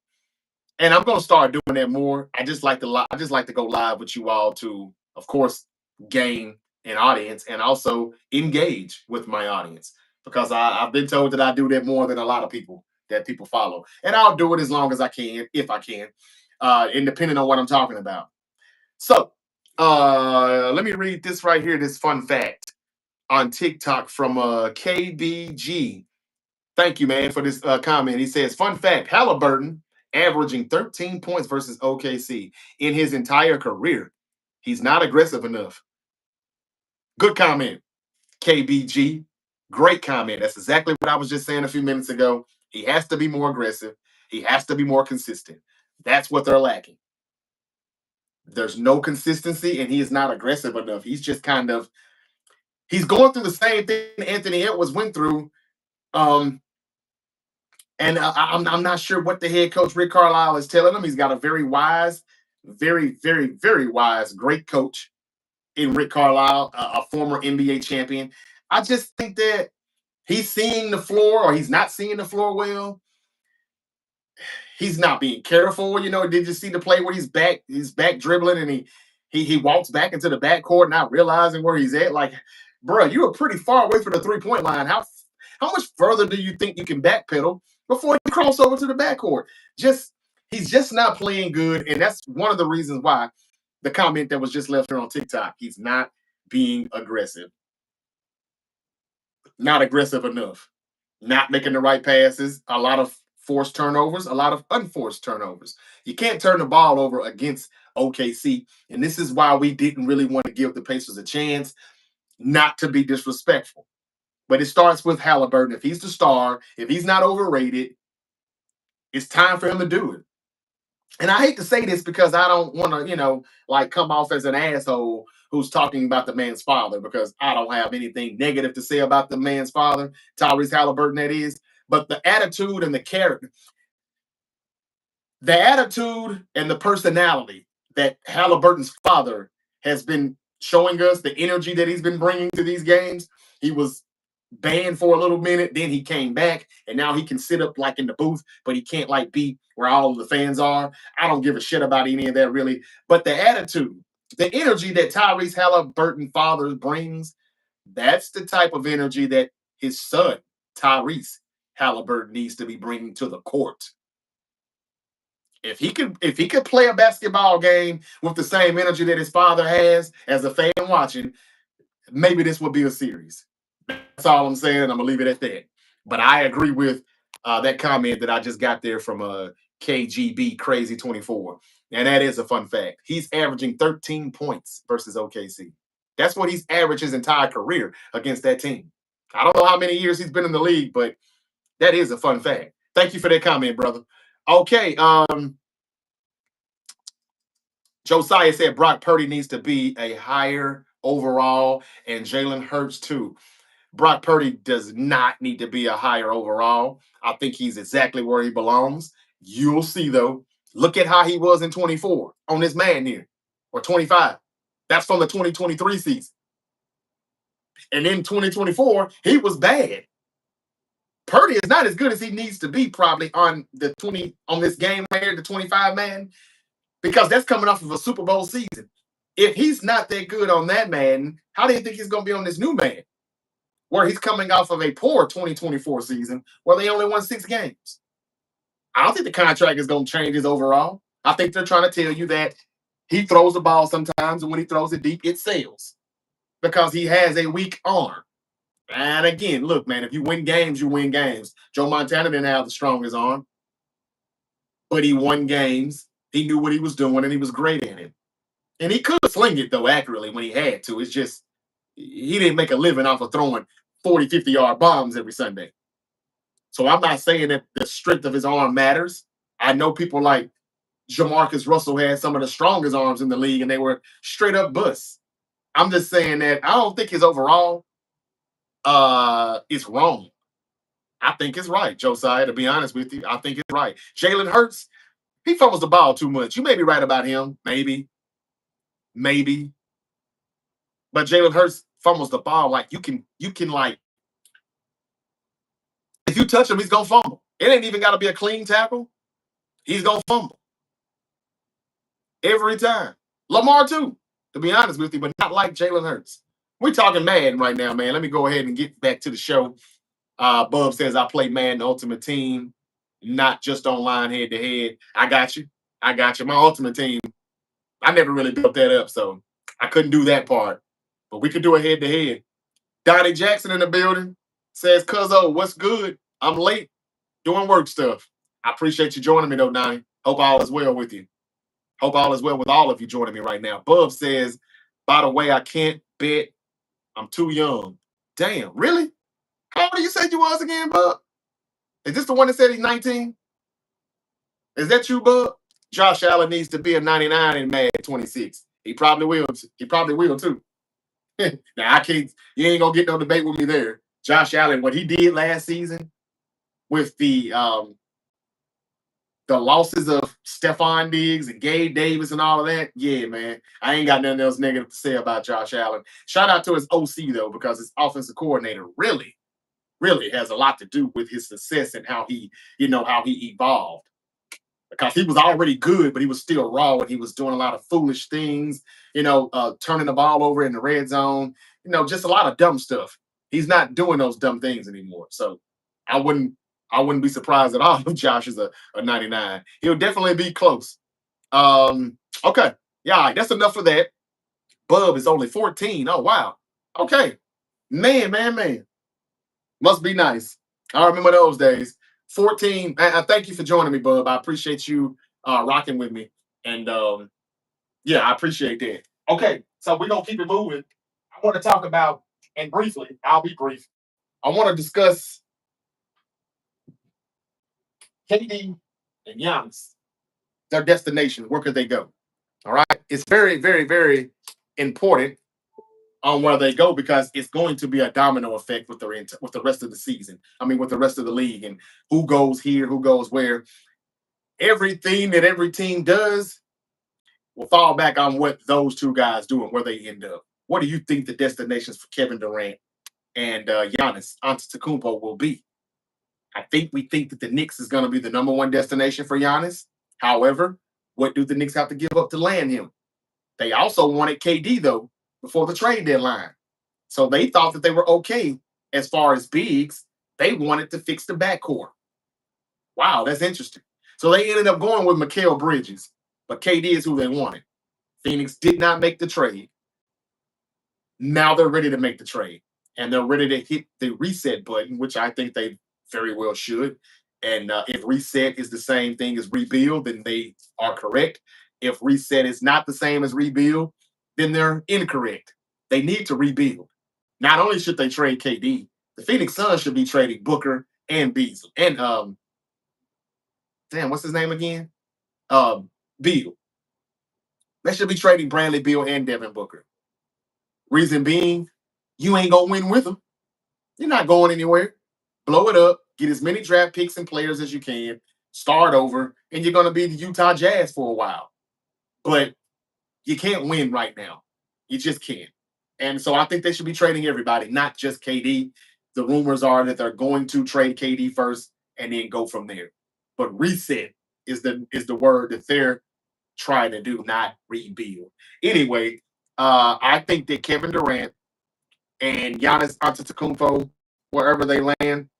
A: And I'm gonna start doing that more. I just like to go live with you all to, of course, gain an audience and also engage with my audience, because I've been told that I do that more than a lot of people that people follow. And I'll do it as long as I can, if I can, and depending on what I'm talking about. So let me read this right here, this fun fact on TikTok from KBG. Thank you, man, for this comment. He says, fun fact, Halliburton averaging 13 points versus OKC in his entire career. He's not aggressive enough. Good comment, KBG. Great comment. That's exactly what I was just saying a few minutes ago. He has to be more aggressive. He has to be more consistent. That's what they're lacking. There's no consistency, and he is not aggressive enough. He's just he's going through the same thing Anthony Edwards went through. And I'm not sure what the head coach Rick Carlisle is telling him. He's got a very wise, very, very, very wise, great coach in Rick Carlisle, a former NBA champion. I just think that he's seeing the floor, or he's not seeing the floor well. He's not being careful. Did you see the play where he's back dribbling, and he walks back into the backcourt, not realizing where he's at? Like, bro, you were pretty far away from the 3-point line. How much further do you think you can backpedal before you cross over to the backcourt? He's just not playing good, and that's one of the reasons why the comment that was just left here on TikTok. He's not being aggressive, not aggressive enough, not making the right passes, a lot of forced turnovers, a lot of unforced turnovers. You can't turn the ball over against OKC, and this is why we didn't really want to give the Pacers a chance, not to be disrespectful. But it starts with Halliburton. If he's the star, if he's not overrated, it's time for him to do it. And I hate to say this because I don't want to, come off as an asshole who's talking about the man's father, because I don't have anything negative to say about the man's father, Tyrese Halliburton, that is. But the attitude and the character, the attitude and the personality that Halliburton's father has been showing us, the energy that he's been bringing to these games. He was banned for a little minute, then he came back, and now he can sit up like in the booth, but he can't be where all of the fans are. I don't give a shit about any of that really, but the attitude, the energy that Tyrese Halliburton father brings, that's the type of energy that his son Tyrese Halliburton needs to be bringing to the court. If he could play a basketball game with the same energy that his father has as a fan watching, maybe this would be a series. That's all I'm saying. I'm gonna leave it at that. But I agree with that comment that I just got there from KGB Crazy 24, and that is a fun fact. He's averaging 13 points versus OKC. That's what he's averaged his entire career against that team. I don't know how many years he's been in the league, but that is a fun fact. Thank you for that comment, brother. Okay, Josiah said Brock Purdy needs to be a higher overall, and Jalen Hurts too. Brock Purdy does not need to be a higher overall. I think he's exactly where he belongs. You'll see, though. Look at how he was in 24 on this man here, or 25. That's from the 2023 season. And in 2024, he was bad. Purdy is not as good as he needs to be probably on the 20 on this game right here, the 25 man, because that's coming off of a Super Bowl season. If he's not that good on that man, how do you think he's going to be on this new man, where he's coming off of a poor 2024 season where they only won 6 games? I don't think the contract is going to change his overall. I think they're trying to tell you that he throws the ball sometimes, and when he throws it deep, it sails because he has a weak arm. And again, look, man, if you win games, you win games. Joe Montana didn't have the strongest arm, but he won games. He knew what he was doing, and he was great at it. And he could sling it, though, accurately when he had to. It's just he didn't make a living off of throwing 40, 50-yard bombs every Sunday. So I'm not saying that the strength of his arm matters. I know people like Jamarcus Russell had some of the strongest arms in the league, and they were straight up busts. I'm just saying that I don't think his overall is wrong. I think it's right, Josiah, to be honest with you. I think it's right. Jalen Hurts, he fumbles the ball too much. You may be right about him. Maybe. Maybe. But Jalen Hurts fumbles the ball like you can like, if you touch him, he's gonna fumble. It ain't even gotta be a clean tackle. He's gonna fumble every time. Lamar too, to be honest with you, but not like Jalen Hurts. We're talking Madden right now, man. Let me go ahead and get back to the show. Bub says I play Madden Ultimate Team, not just online head to head. I got you. I got you. My Ultimate Team, I never really built that up, so I couldn't do that part. But we could do a head to head. Donnie Jackson in the building says, Cuzzo, what's good? I'm late doing work stuff. I appreciate you joining me, though, Donnie. Hope all is well with you. Hope all is well with all of you joining me right now. Bub says, by the way, I can't bet. I'm too young. Damn, really? How old you said you was again, Bub? Is this the one that said he's 19? Is that you, Bub? Josh Allen needs to be a 99 in Mad 26. He probably will. He probably will too. Now I can't. You ain't gonna get no debate with me there. Josh Allen, what he did last season with the losses of Stephon Diggs and Gabe Davis and all of that, yeah, man. I ain't got nothing else negative to say about Josh Allen. Shout out to his OC though, because his offensive coordinator really, really has a lot to do with his success and how he evolved. Because he was already good, but he was still raw and he was doing a lot of foolish things, turning the ball over in the red zone, just a lot of dumb stuff. He's not doing those dumb things anymore. So I wouldn't be surprised at all if Josh is a 99. He'll definitely be close. Okay. Yeah, all right, that's enough of that. Bub is only 14. Oh, wow. Okay. Man. Must be nice. I remember those days. 14. I thank you for joining me, Bub. I appreciate you rocking with me. And yeah, I appreciate that. Okay, so we're gonna keep it moving. I want to talk about, and briefly, I'll be brief. I want to discuss KD and Giannis, their destination. Where could they go? All right. It's very, very, very important on where they go because it's going to be a domino effect with the rest of the season. I mean, with the rest of the league and who goes here, who goes where. Everything that every team does will fall back on what those two guys do and where they end up. What do you think the destinations for Kevin Durant and Giannis Antetokounmpo will be? We think that the Knicks is going to be the number one destination for Giannis. However, what do the Knicks have to give up to land him? They also wanted KD, though, before the trade deadline. So they thought that they were okay as far as bigs. They wanted to fix the backcourt. Wow, that's interesting. So they ended up going with Mikal Bridges, but KD is who they wanted. Phoenix did not make the trade. Now they're ready to make the trade, and they're ready to hit the reset button, which I think they very well should. And if reset is the same thing as rebuild, then they are correct. If reset is not the same as rebuild, then they're incorrect. They need to rebuild. Not only should they trade KD, the Phoenix Suns should be trading Booker and Beasley and damn, what's his name again? Beal. They should be trading Bradley Beal and Devin Booker. Reason being, you ain't gonna win with them. You're not going anywhere. Blow it up, get as many draft picks and players as you can, start over, and you're gonna be the Utah Jazz for a while. But you can't win right now. You just can't. And so I think they should be trading everybody, not just KD. The rumors are that they're going to trade KD first and then go from there. But reset is the word that they're trying to do, not rebuild. Anyway, I think that Kevin Durant and Giannis Antetokounmpo, wherever they land,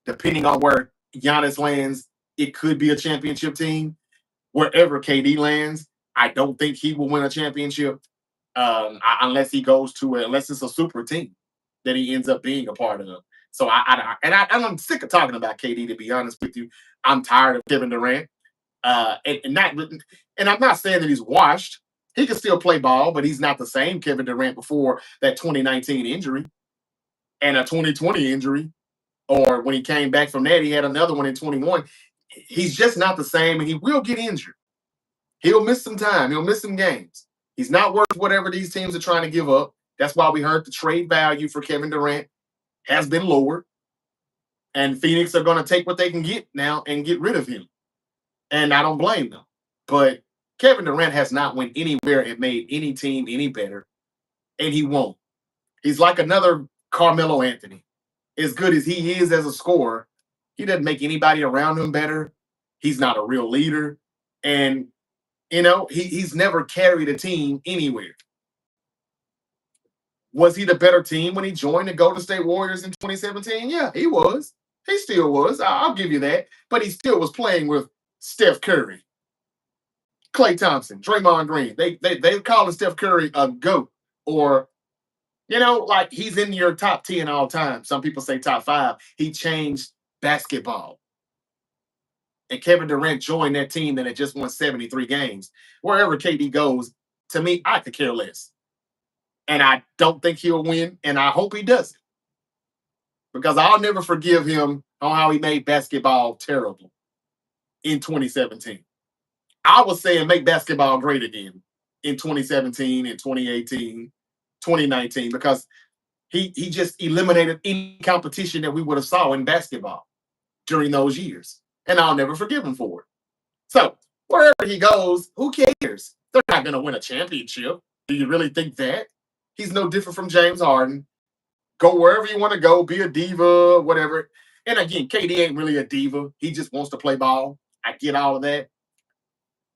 A: depending on where Giannis lands, it could be a championship team. Wherever KD lands, I don't think he will win a championship unless he goes to unless it's a super team that he ends up being a part of. So I'm sick of talking about KD. To be honest with you, I'm tired of Kevin Durant. And I'm not saying that he's washed. He can still play ball, but he's not the same Kevin Durant before that 2019 injury and a 2020 injury. Or when he came back from that, he had another one in 21. He's just not the same, and he will get injured. He'll miss some time. He'll miss some games. He's not worth whatever these teams are trying to give up. That's why we heard the trade value for Kevin Durant has been lowered, and Phoenix are going to take what they can get now and get rid of him. And I don't blame them. But Kevin Durant has not went anywhere and made any team any better, and he won't. He's like another Carmelo Anthony. As good as he is as a scorer, he doesn't make anybody around him better. He's not a real leader. And, he's never carried a team anywhere. Was he the better team when he joined the Golden State Warriors in 2017? Yeah, he was. He still was. I'll give you that. But he still was playing with Steph Curry, Klay Thompson, Draymond Green. They calling Steph Curry a GOAT, or like he's in your top 10 all time. Some people say top 5. He changed basketball. And Kevin Durant joined that team that had just won 73 games. Wherever KD goes, to me, I could care less. And I don't think he'll win, and I hope he doesn't. Because I'll never forgive him on how he made basketball terrible in 2017. I was saying make basketball great again in 2017 and 2018, 2019, because he just eliminated any competition that we would have saw in basketball during those years. And I'll never forgive him for it. So wherever he goes, who cares? They're not going to win a championship. Do you really think that? He's no different from James Harden. Go wherever you want to go, be a diva, whatever. And again, KD ain't really a diva. He just wants to play ball. I get all of that.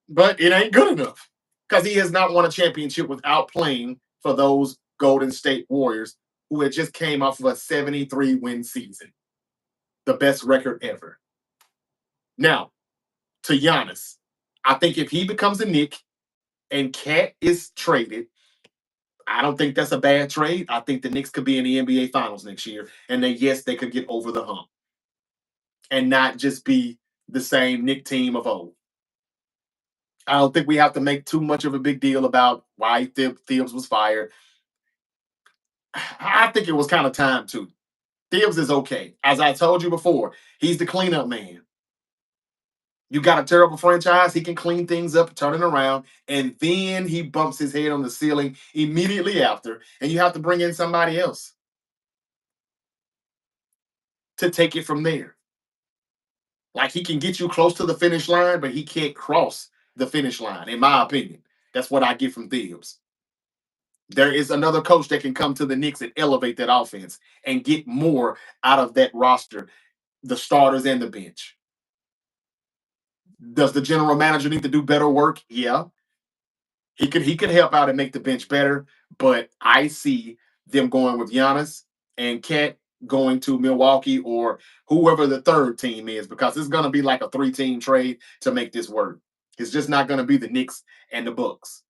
A: But it ain't good enough because he has not won a championship without playing for those Golden State Warriors who had just came off of a 73-win season, the best record ever. Now, to Giannis, I think if he becomes a Knick and Cat is traded, I don't think that's a bad trade. I think the Knicks could be in the NBA Finals next year, and they could get over the hump and not just be the same Knick team of old. I don't think we have to make too much of a big deal about why Thibs was fired. I think it was kind of time too. Thibs is okay. As I told you before, he's the cleanup man. You got a terrible franchise, he can clean things up, turn it around, and then he bumps his head on the ceiling immediately after, and you have to bring in somebody else to take it from there. Like he can get you close to the finish line, but he can't cross the finish line, in my opinion. That's what I get from Thibs. There is another coach that can come to the Knicks and elevate that offense and get more out of that roster, the starters and the bench. Does the general manager need to do better work? Yeah. He could help out and make the bench better, but I see them going with Giannis and Cat going to Milwaukee or whoever the third team is, because it's going to be like a three-team trade to make this work. It's just not going to be the Knicks and the Bucks,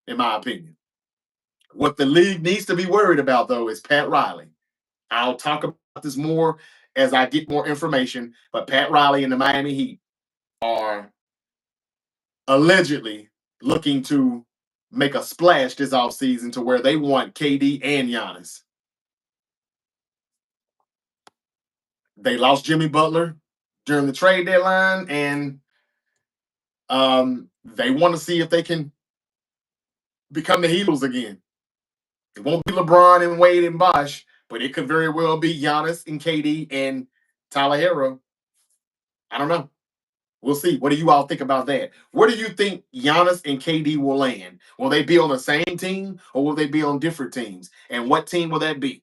A: in my opinion. What the league needs to be worried about, though, is Pat Riley. I'll talk about this more as I get more information, but Pat Riley and the Miami Heat are allegedly looking to make a splash this offseason to where they want KD and Giannis. They lost Jimmy Butler during the trade deadline, and they want to see if they can become the Heatles again. It won't be LeBron and Wade and Bosh, but it could very well be Giannis and KD and Tyler Hero. I don't know. We'll see. What do you all think about that? Where do you think Giannis and KD will land? Will they be on the same team or will they be on different teams? And what team will that be?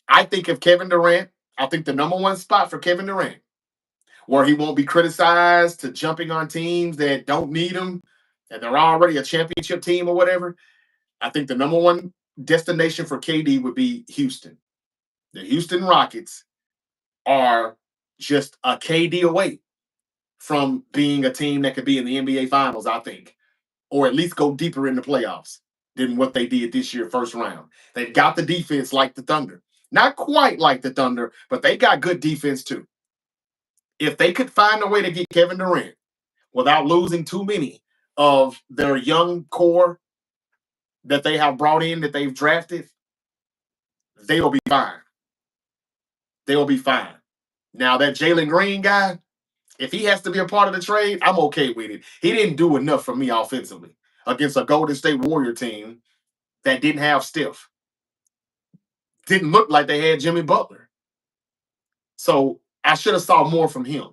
A: I think if Kevin Durant, I think the number one spot for Kevin Durant, where he won't be criticized to jumping on teams that don't need him and they're already a championship team or whatever, I think the number one destination for KD would be Houston. The Houston Rockets are just a KD away from being a team that could be in the NBA Finals, I think, or at least go deeper in the playoffs than what they did this year, first round. They've got the defense like the Thunder. Not quite like the Thunder, but they got good defense too. If they could find a way to get Kevin Durant without losing too many of their young core that they have brought in, that they've drafted, they'll be fine. They'll be fine. Now, that Jalen Green guy, if he has to be a part of the trade, I'm okay with it. He didn't do enough for me offensively against a Golden State Warrior team that didn't have Steph. Didn't look like they had Jimmy Butler. So I should have saw more from him.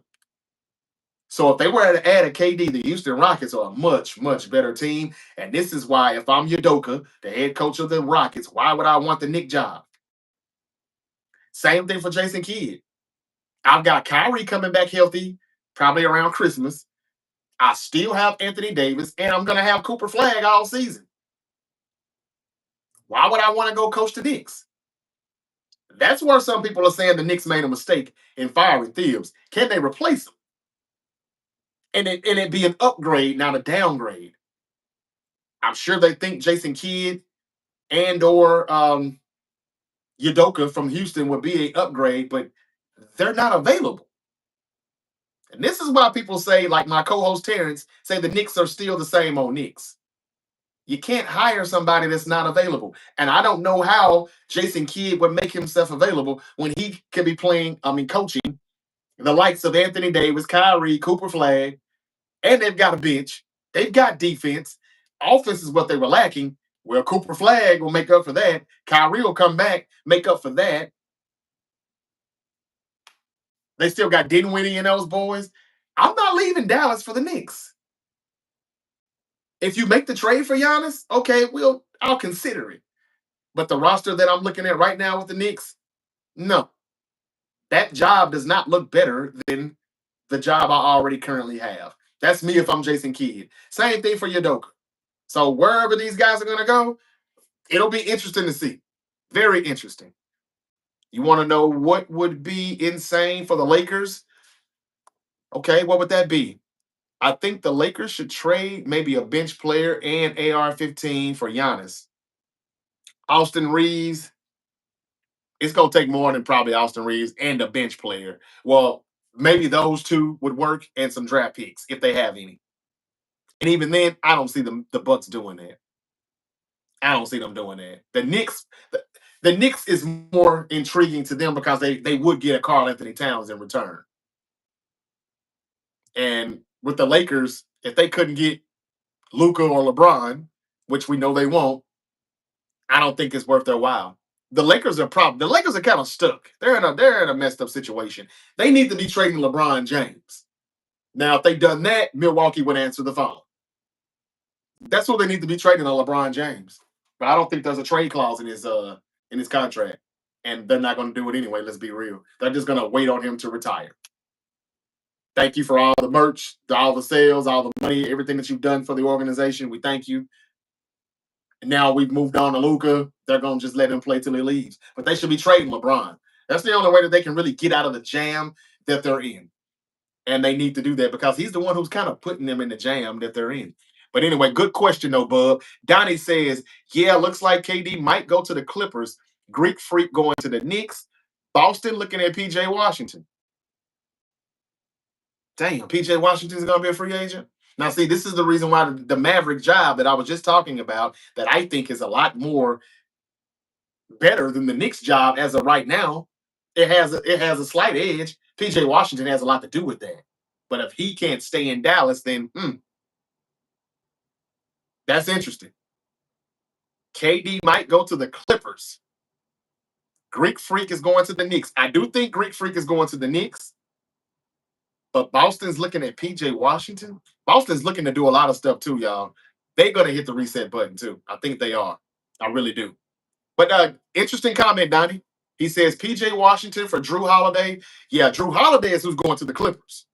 A: So if they were to add a KD, the Houston Rockets are a much, much better team. And this is why, if I'm Udoka, the head coach of the Rockets, why would I want the Knick job? Same thing for Jason Kidd. I've got Kyrie coming back healthy, probably around Christmas. I still have Anthony Davis, and I'm going to have Cooper Flag all season. Why would I want to go coach the Knicks? That's where some people are saying the Knicks made a mistake in firing Thibs. Can they replace him? And it be an upgrade, not a downgrade. I'm sure they think Jason Kidd and or Udoka from Houston would be an upgrade, but they're not available. And this is why people say, like my co-host Terrence, say the Knicks are still the same old Knicks. You can't hire somebody that's not available. And I don't know how Jason Kidd would make himself available when he could be coaching the likes of Anthony Davis, Kyrie, Cooper Flag, and they've got a bench. They've got defense. Offense is what they were lacking. Well, Cooper Flag will make up for that. Kyrie will come back, make up for that. They still got Dinwiddie and those boys. I'm not leaving Dallas for the Knicks. If you make the trade for Giannis, okay, I'll consider it. But the roster that I'm looking at right now with the Knicks, no. That job does not look better than the job I already currently have. That's me if I'm Jason Kidd. Same thing for Udoka. So wherever these guys are going to go, it'll be interesting to see. Very interesting. You want to know what would be insane for the Lakers? Okay, what would that be? I think the Lakers should trade maybe a bench player and AR-15 for Giannis. Austin Reeves, it's going to take more than probably Austin Reeves and a bench player. Well, maybe those two would work and some draft picks if they have any. And even then, I don't see the Bucks doing that. I don't see them doing that. The Knicks is more intriguing to them because they would get a Karl Anthony Towns in return. And with the Lakers, if they couldn't get Luka or LeBron, which we know they won't, I don't think it's worth their while. The Lakers are kind of stuck. They're in a messed up situation. They need to be trading LeBron James. Now, if they done that, Milwaukee would answer the phone. That's what they need to be trading on LeBron James. But I don't think there's a trade clause in his contract. And they're not going to do it anyway, let's be real. They're just going to wait on him to retire. Thank you for all the merch, all the sales, all the money, everything that you've done for the organization. We thank you. And now we've moved on to Luka. they're going to just let him play till he leaves. But they should be trading LeBron. That's the only way that they can really get out of the jam that they're in. And they need to do that because he's the one who's kind of putting them in the jam that they're in. But anyway, good question though, Bub. Donnie says, yeah, looks like KD might go to the Clippers. Greek Freak going to the Knicks. Boston looking at PJ Washington. Damn, PJ Washington's going to be a free agent. Now, see, this is the reason why the Maverick job that I was just talking about, that I think is a lot more better than the Knicks job as of right now. It has a slight edge. PJ Washington has a lot to do with that. But if he can't stay in Dallas, then that's interesting. KD might go to the Clippers. Greek Freak is going to the Knicks. I do think Greek Freak is going to the Knicks. But Boston's looking at PJ Washington. Boston's looking to do a lot of stuff too, y'all. They're going to hit the reset button too. I think they are. I really do. But interesting comment, Donnie. He says PJ Washington for Drew Holiday. Yeah, Drew Holiday is who's going to the Clippers.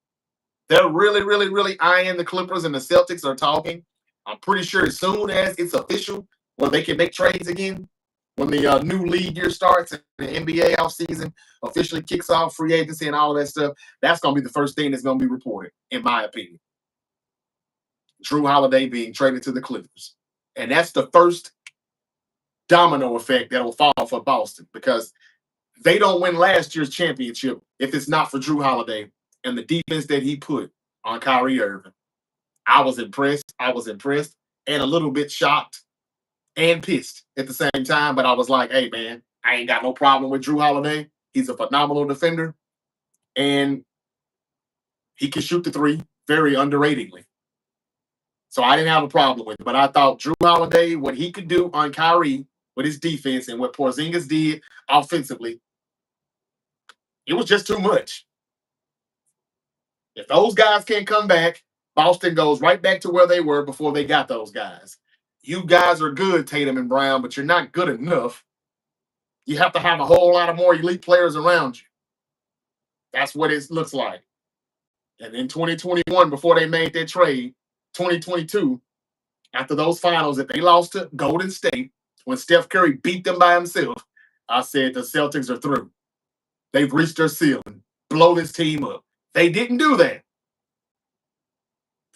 A: They're really, really, really eyeing the Clippers, and the Celtics are talking. I'm pretty sure as soon as it's official, where they can make trades again, when the new league year starts and the NBA offseason officially kicks off, free agency and all of that stuff, that's going to be the first thing that's going to be reported, in my opinion. Drew Holiday being traded to the Clippers. And that's the first domino effect that will fall for Boston, because they don't win last year's championship if it's not for Drew Holiday and the defense that he put on Kyrie Irving. I was impressed. And a little bit shocked and pissed at the same time. But I was like, hey, man, I ain't got no problem with Drew Holiday. He's a phenomenal defender. And he can shoot the three very underratedly. So I didn't have a problem with it. But I thought Drew Holiday, what he could do on Kyrie with his defense and what Porzingis did offensively, it was just too much. If those guys can't come back, Boston goes right back to where they were before they got those guys. You guys are good, Tatum and Brown, but you're not good enough. You have to have a whole lot of more elite players around you. That's what it looks like. And in 2021, before they made that trade, 2022, after those finals that they lost to Golden State, when Steph Curry beat them by himself, I said the Celtics are through. They've reached their ceiling. Blow this team up. They didn't do that.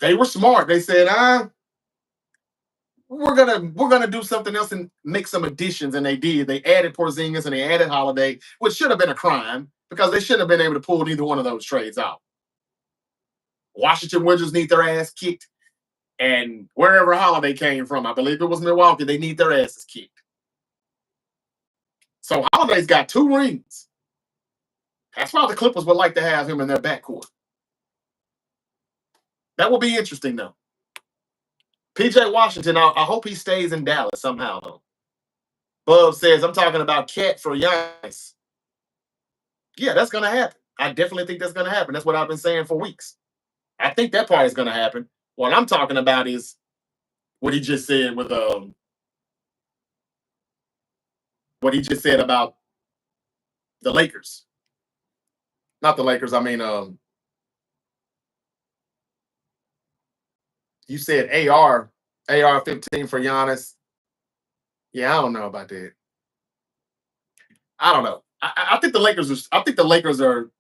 A: They were smart. They said, we're gonna do something else and make some additions, and they did. They added Porzingis and they added Holiday, which should have been a crime because they shouldn't have been able to pull neither one of those trades out. Washington Wizards need their ass kicked, and wherever Holiday came from, I believe it was Milwaukee, they need their asses kicked. So Holiday's got 2 rings. That's why the Clippers would like to have him in their backcourt. That will be interesting, though. PJ Washington, I hope he stays in Dallas somehow, though. Bub says, I'm talking about Cat for Giannis. Yeah, that's going to happen. I definitely think that's going to happen. That's what I've been saying for weeks. I think that part is going to happen. What I'm talking about is what he just said with what he just said about the Lakers. Not the Lakers. I mean, you said AR 15 for Giannis. Yeah, I don't know about that. I don't know. I think the Lakers are. I think the Lakers are.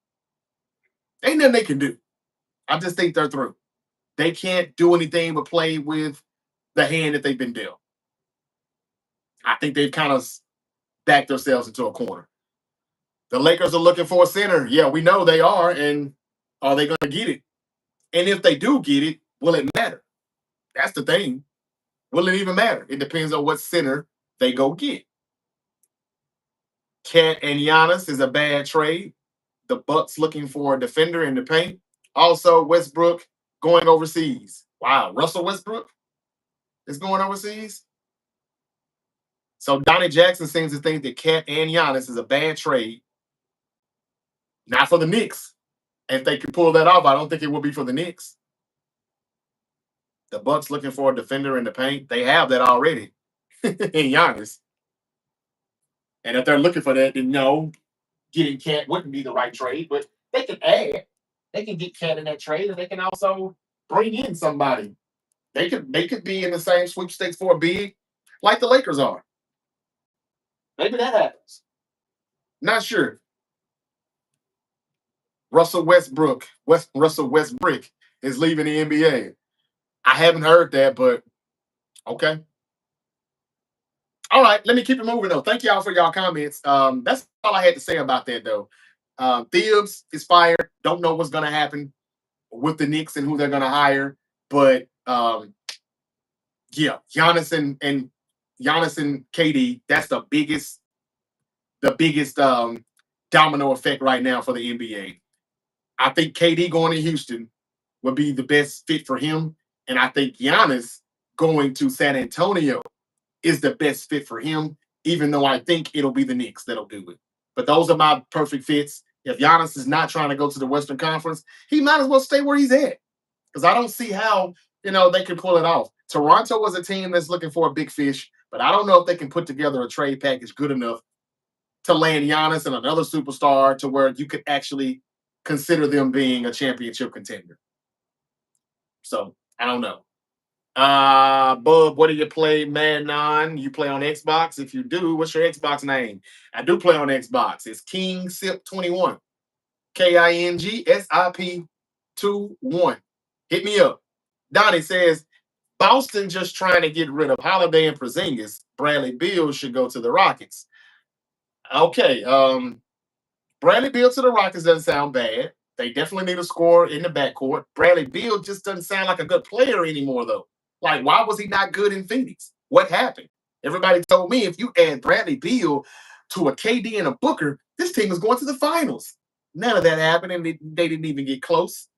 A: Ain't nothing they can do. I just think they're through. They can't do anything but play with the hand that they've been dealt. I think they've kind of backed themselves into a corner. The Lakers are looking for a center. Yeah, we know they are. And are they going to get it? And if they do get it, will it matter? That's the thing. Will it even matter? It depends on what center they go get. Cat and Giannis is a bad trade. The Bucks looking for a defender in the paint. Also, Westbrook going overseas. Wow, Russell Westbrook is going overseas. So Donnie Jackson seems to think that Cat and Giannis is a bad trade. Not for the Knicks. If they can pull that off, I don't think it will be for the Knicks. The Bucks looking for a defender in the paint. They have that already in Giannis. And if they're looking for that, then no, getting Cat wouldn't be the right trade. But they can add. They can get Cat in that trade, and they can also bring in somebody. They could be in the same sweepstakes for a big, like the Lakers are. Maybe that happens. Not sure. Russell Westbrook is leaving the NBA. I haven't heard that, but okay. All right, let me keep it moving though. Thank y'all for y'all comments. That's all I had to say about that though. Thibs is fired. Don't know what's gonna happen with the Knicks and who they're gonna hire, but yeah, Giannis and KD. That's the biggest domino effect right now for the NBA. I think KD going to Houston would be the best fit for him, and I think Giannis going to San Antonio is the best fit for him, even though I think it'll be the Knicks that'll do it. But those are my perfect fits. If Giannis is not trying to go to the Western Conference, he might as well stay where he's at. Because I don't see how, they can pull it off. Toronto was a team that's looking for a big fish, but I don't know if they can put together a trade package good enough to land Giannis and another superstar to where you could actually consider them being a championship contender. So I don't know. Bub, what do you play, Man On? You play on Xbox? If you do, what's your Xbox name? I do play on Xbox. It's King Sip 21. KINGSIP 21. Hit me up. Donnie says, Boston just trying to get rid of Holiday and Porzingis. Bradley Beal should go to the Rockets. Okay. Bradley Beal to the Rockets doesn't sound bad. They definitely need a scorer in the backcourt. Bradley Beal just doesn't sound like a good player anymore, though. Like, why was he not good in Phoenix? What happened? Everybody told me if you add Bradley Beal to a KD and a Booker, this team is going to the finals. None of that happened, and they didn't even get close.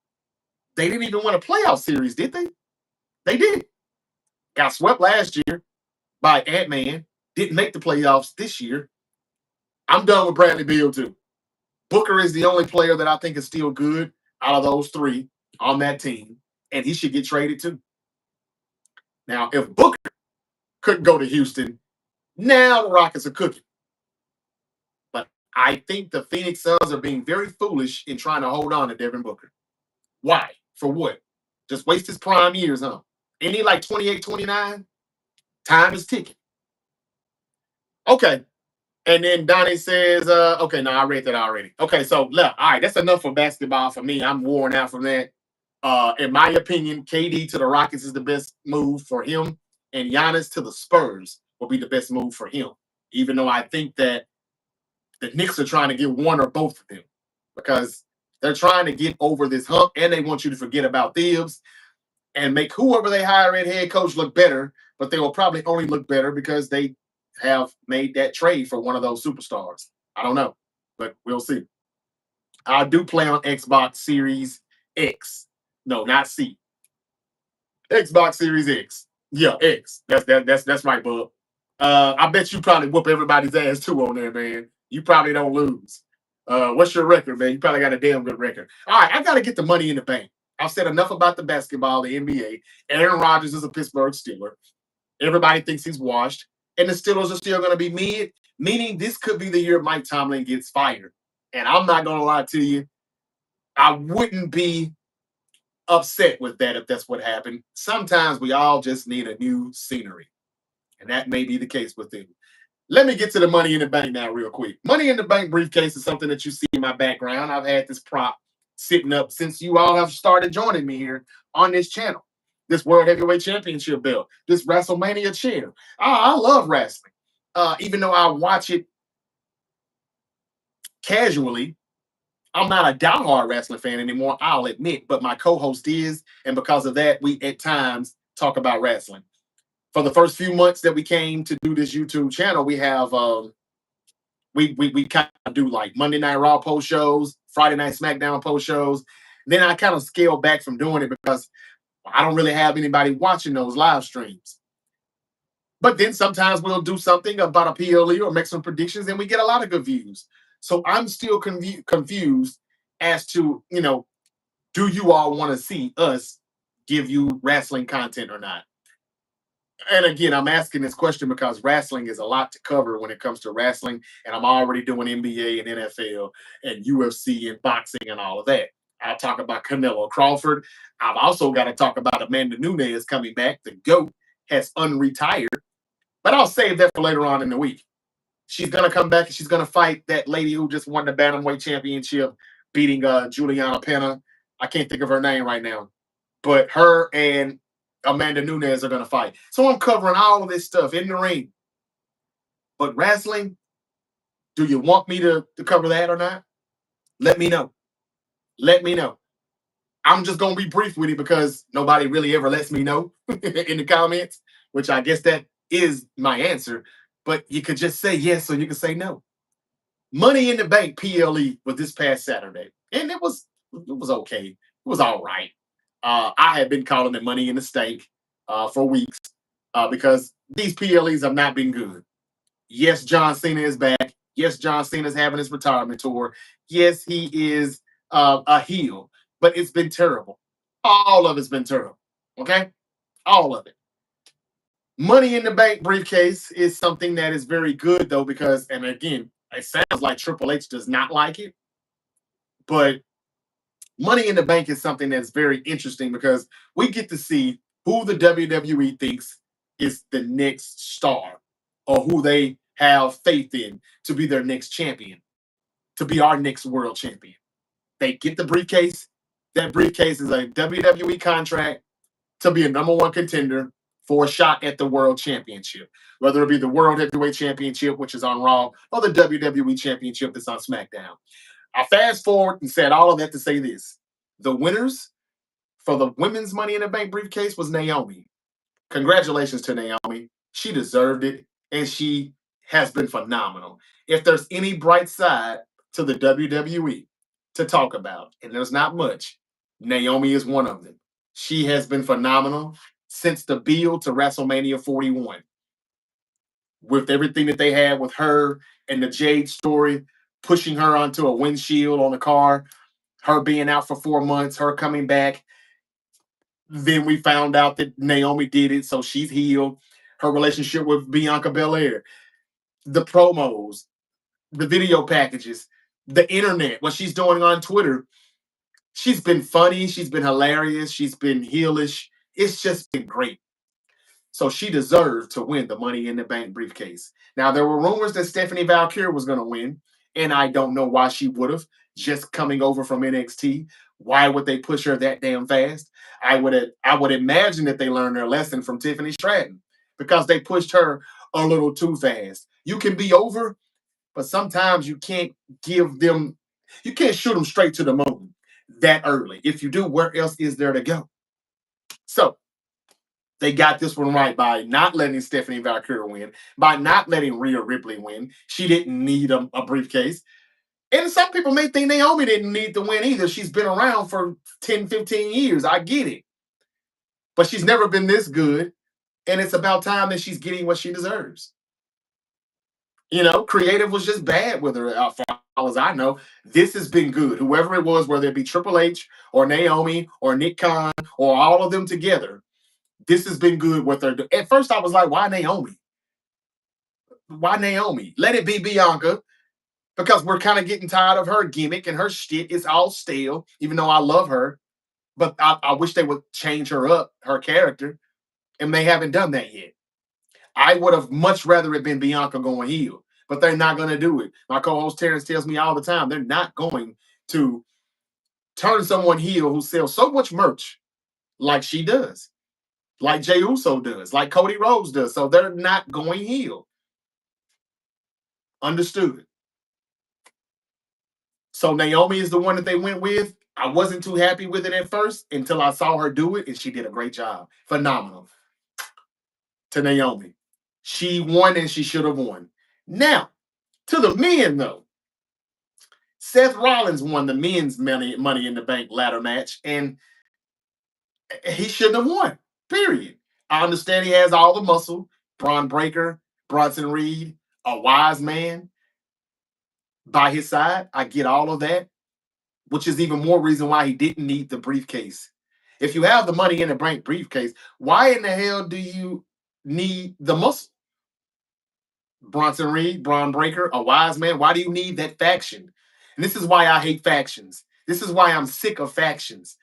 A: They didn't even win a playoff series, did they? They did. Got swept last year by Ant-Man. Didn't make the playoffs this year. I'm done with Bradley Beal, too. Booker is the only player that I think is still good out of those three on that team, and he should get traded too. Now, if Booker couldn't go to Houston, now the Rockets are cooking. But I think the Phoenix Suns are being very foolish in trying to hold on to Devin Booker. Why? For what? Just waste his prime years, huh? Ain't he like 28, 29? Time is ticking. Okay. And then Donnie says, okay, no, I read that already. Okay, so left. All right, that's enough for basketball for me. I'm worn out from that. In my opinion, KD to the Rockets is the best move for him, and Giannis to the Spurs will be the best move for him. Even though I think that the Knicks are trying to get one or both of them because they're trying to get over this hump, and they want you to forget about Thibs and make whoever they hire at head coach look better. But they will probably only look better because they have made that trade for one of those superstars. I don't know, but we'll see. I do play on Xbox Series X. No, not C. Xbox Series X. Yeah, X. That's right, bub. I bet you probably whoop everybody's ass too on there, man. You probably don't lose. What's your record, man? You probably got a damn good record. All right, I gotta get the money in the bank. I've said enough about the basketball, the NBA. Aaron Rodgers is a Pittsburgh Steeler. Everybody thinks he's washed, and the Steelers are still gonna be mid, meaning this could be the year Mike Tomlin gets fired. And I'm not gonna lie to you, I wouldn't be upset with that if that's what happened. Sometimes we all just need a new scenery, and that may be the case with him. Let me get to the money in the bank now, real quick. Money in the bank briefcase is something that you see in my background. I've had this prop sitting up since you all have started joining me here on this channel. This World Heavyweight Championship belt, this WrestleMania chair. I love wrestling. Even though I watch it casually, I'm not a diehard wrestling fan anymore, I'll admit, but my co-host is, and because of that, we at times talk about wrestling. For the first few months that we came to do this YouTube channel, we have we kind of do like Monday Night Raw post shows, Friday Night SmackDown post shows. Then I kind of scaled back from doing it because I don't really have anybody watching those live streams. But then sometimes we'll do something about a PLE or make some predictions, and we get a lot of good views. So I'm still confused as to, do you all want to see us give you wrestling content or not? And again, I'm asking this question because wrestling is a lot to cover when it comes to wrestling, and I'm already doing NBA and NFL and UFC and boxing and all of that. I'll talk about Canelo Crawford. I've also got to talk about Amanda Nunes coming back. The GOAT has unretired, but I'll save that for later on in the week. She's gonna come back and she's gonna fight that lady who just won the bantamweight championship, beating Juliana Pena. I can't think of her name right now, but her and Amanda Nunes are gonna fight. So I'm covering all of this stuff in the ring. But wrestling, do you want me to cover that or not? Let me know. Let me know. I'm just gonna be brief with it because nobody really ever lets me know in the comments, which I guess that is my answer. But you could just say yes or you could say no. Money in the Bank PLE was this past Saturday, and it was okay. It was all right. I had been calling it Money in the Stake for weeks because these PLEs have not been good. Yes, John Cena is back. Yes, John Cena is having his retirement tour. Yes, he is a heel, but it's been terrible. All of it's been terrible. Okay, all of it. Money in the Bank briefcase is something that is very good though, because, and again, it sounds like Triple H does not like it, but Money in the Bank is something that's very interesting because we get to see who the WWE thinks is the next star or who they have faith in to be their next champion, to be our next world champion. They get the briefcase. That briefcase is a WWE contract to be a number one contender for a shot at the world championship, whether it be the World Heavyweight Championship, which is on Raw, or the WWE Championship that's on SmackDown. I fast forward and said all of that to say this. The winners for the women's Money in the Bank briefcase was Naomi. Congratulations to Naomi. She deserved it, and she has been phenomenal. If there's any bright side to the WWE to talk about, and there's not much, Naomi is one of them. She has been phenomenal since the build to WrestleMania 41. With everything that they had with her and the Jade story, pushing her onto a windshield on a car, her being out for 4 months, her coming back. Then we found out that Naomi did it, so she's healed. Her relationship with Bianca Belair, the promos, the video packages, the internet, what she's doing on Twitter. She's been funny, she's been hilarious, she's been heelish. It's just been great. So she deserved to win the Money in the Bank briefcase. Now, there were rumors that Stephanie Valkyrie was going to win, and I don't know why she would have, just coming over from NXT. Why would they push her that damn fast? I would imagine that they learned their lesson from Tiffany Stratton because they pushed her a little too fast. You can be over, but sometimes you can't shoot them straight to the moon that early. If you do, where else is there to go? So they got this one right by not letting Stephanie Valkyrie win, by not letting Rhea Ripley win. She didn't need a briefcase. And some people may think Naomi didn't need to win either. She's been around for 10, 15 years. I get it. But she's never been this good. And it's about time that she's getting what she deserves. Creative was just bad with her, as far as I know. This has been good. Whoever it was, whether it be Triple H or Naomi or Nick Khan or all of them together, this has been good with her. At first, I was like, why Naomi? Why Naomi? Let it be Bianca because we're kind of getting tired of her gimmick and her shit is all stale, even though I love her. But I wish they would change her up, her character, and they haven't done that yet. I would have much rather it been Bianca going heel, but they're not going to do it. My co-host Terrence tells me all the time they're not going to turn someone heel who sells so much merch like she does, like Jey Uso does, like Cody Rhodes does. So they're not going heel. Understood. So Naomi is the one that they went with. I wasn't too happy with it at first until I saw her do it, and she did a great job. Phenomenal. To Naomi. She won and she should have won. Now, to the men, though. Seth Rollins won the men's money in the Bank ladder match, and he shouldn't have won. Period. I understand he has all the muscle. Braun Breaker, Bronson Reed, a wise man by his side. I get all of that, which is even more reason why he didn't need the briefcase. If you have the Money in the Bank briefcase, why in the hell do you need the muscle? Bronson Reed, Braun Breaker, a wise man. Why do you need that faction? And this is why I hate factions. This is why I'm sick of factions.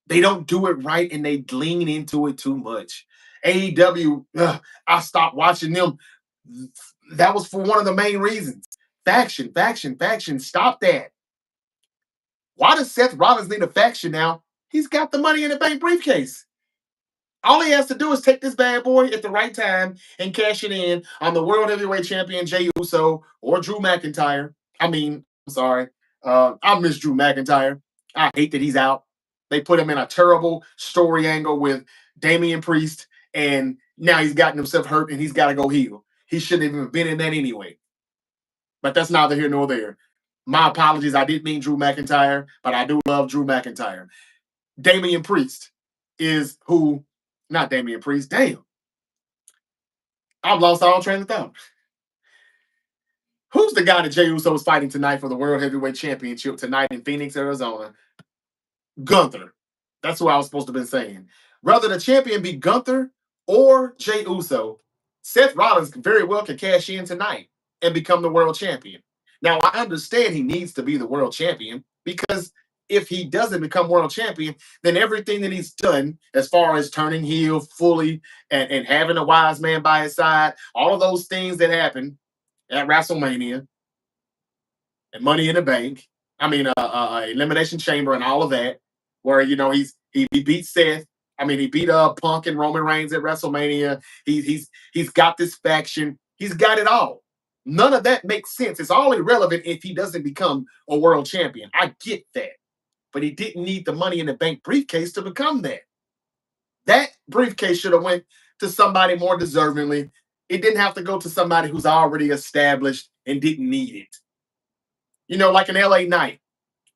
A: They don't do it right and they lean into it too much. AEW, I stopped watching them That was for one of the main reasons. Faction, faction, faction. Stop that. Why does Seth Rollins need a faction now? He's got the Money in the Bank briefcase. All he has to do is take this bad boy at the right time and cash it in on the World Heavyweight Champion Jey Uso or Drew McIntyre. I'm sorry. I miss Drew McIntyre. I hate that he's out. They put him in a terrible story angle with Damian Priest, and now he's gotten himself hurt and he's got to go heel. He shouldn't have even been in that anyway. But that's neither here nor there. My apologies. I didn't mean Drew McIntyre, but I do love Drew McIntyre. Damian Priest is who, not Damian Priest. Damn. I've lost all train of thought. Who's the guy that Jey Uso is fighting tonight for the World Heavyweight Championship tonight in Phoenix, Arizona? Gunther. That's what I was supposed to have been saying. Whether the champion be Gunther or Jey Uso, Seth Rollins very well can cash in tonight and become the world champion. Now, I understand he needs to be the world champion because if he doesn't become world champion, then everything that he's done as far as turning heel fully and having a wise man by his side, all of those things that happened at WrestleMania and Money in the Bank, Elimination Chamber and all of that, where he beat Seth. He beat Punk and Roman Reigns at WrestleMania. He's got this faction. He's got it all. None of that makes sense. It's all irrelevant if he doesn't become a world champion. I get that, but he didn't need the Money in the Bank briefcase to become that. That briefcase should have went to somebody more deservingly. It didn't have to go to somebody who's already established and didn't need it. Like an LA Knight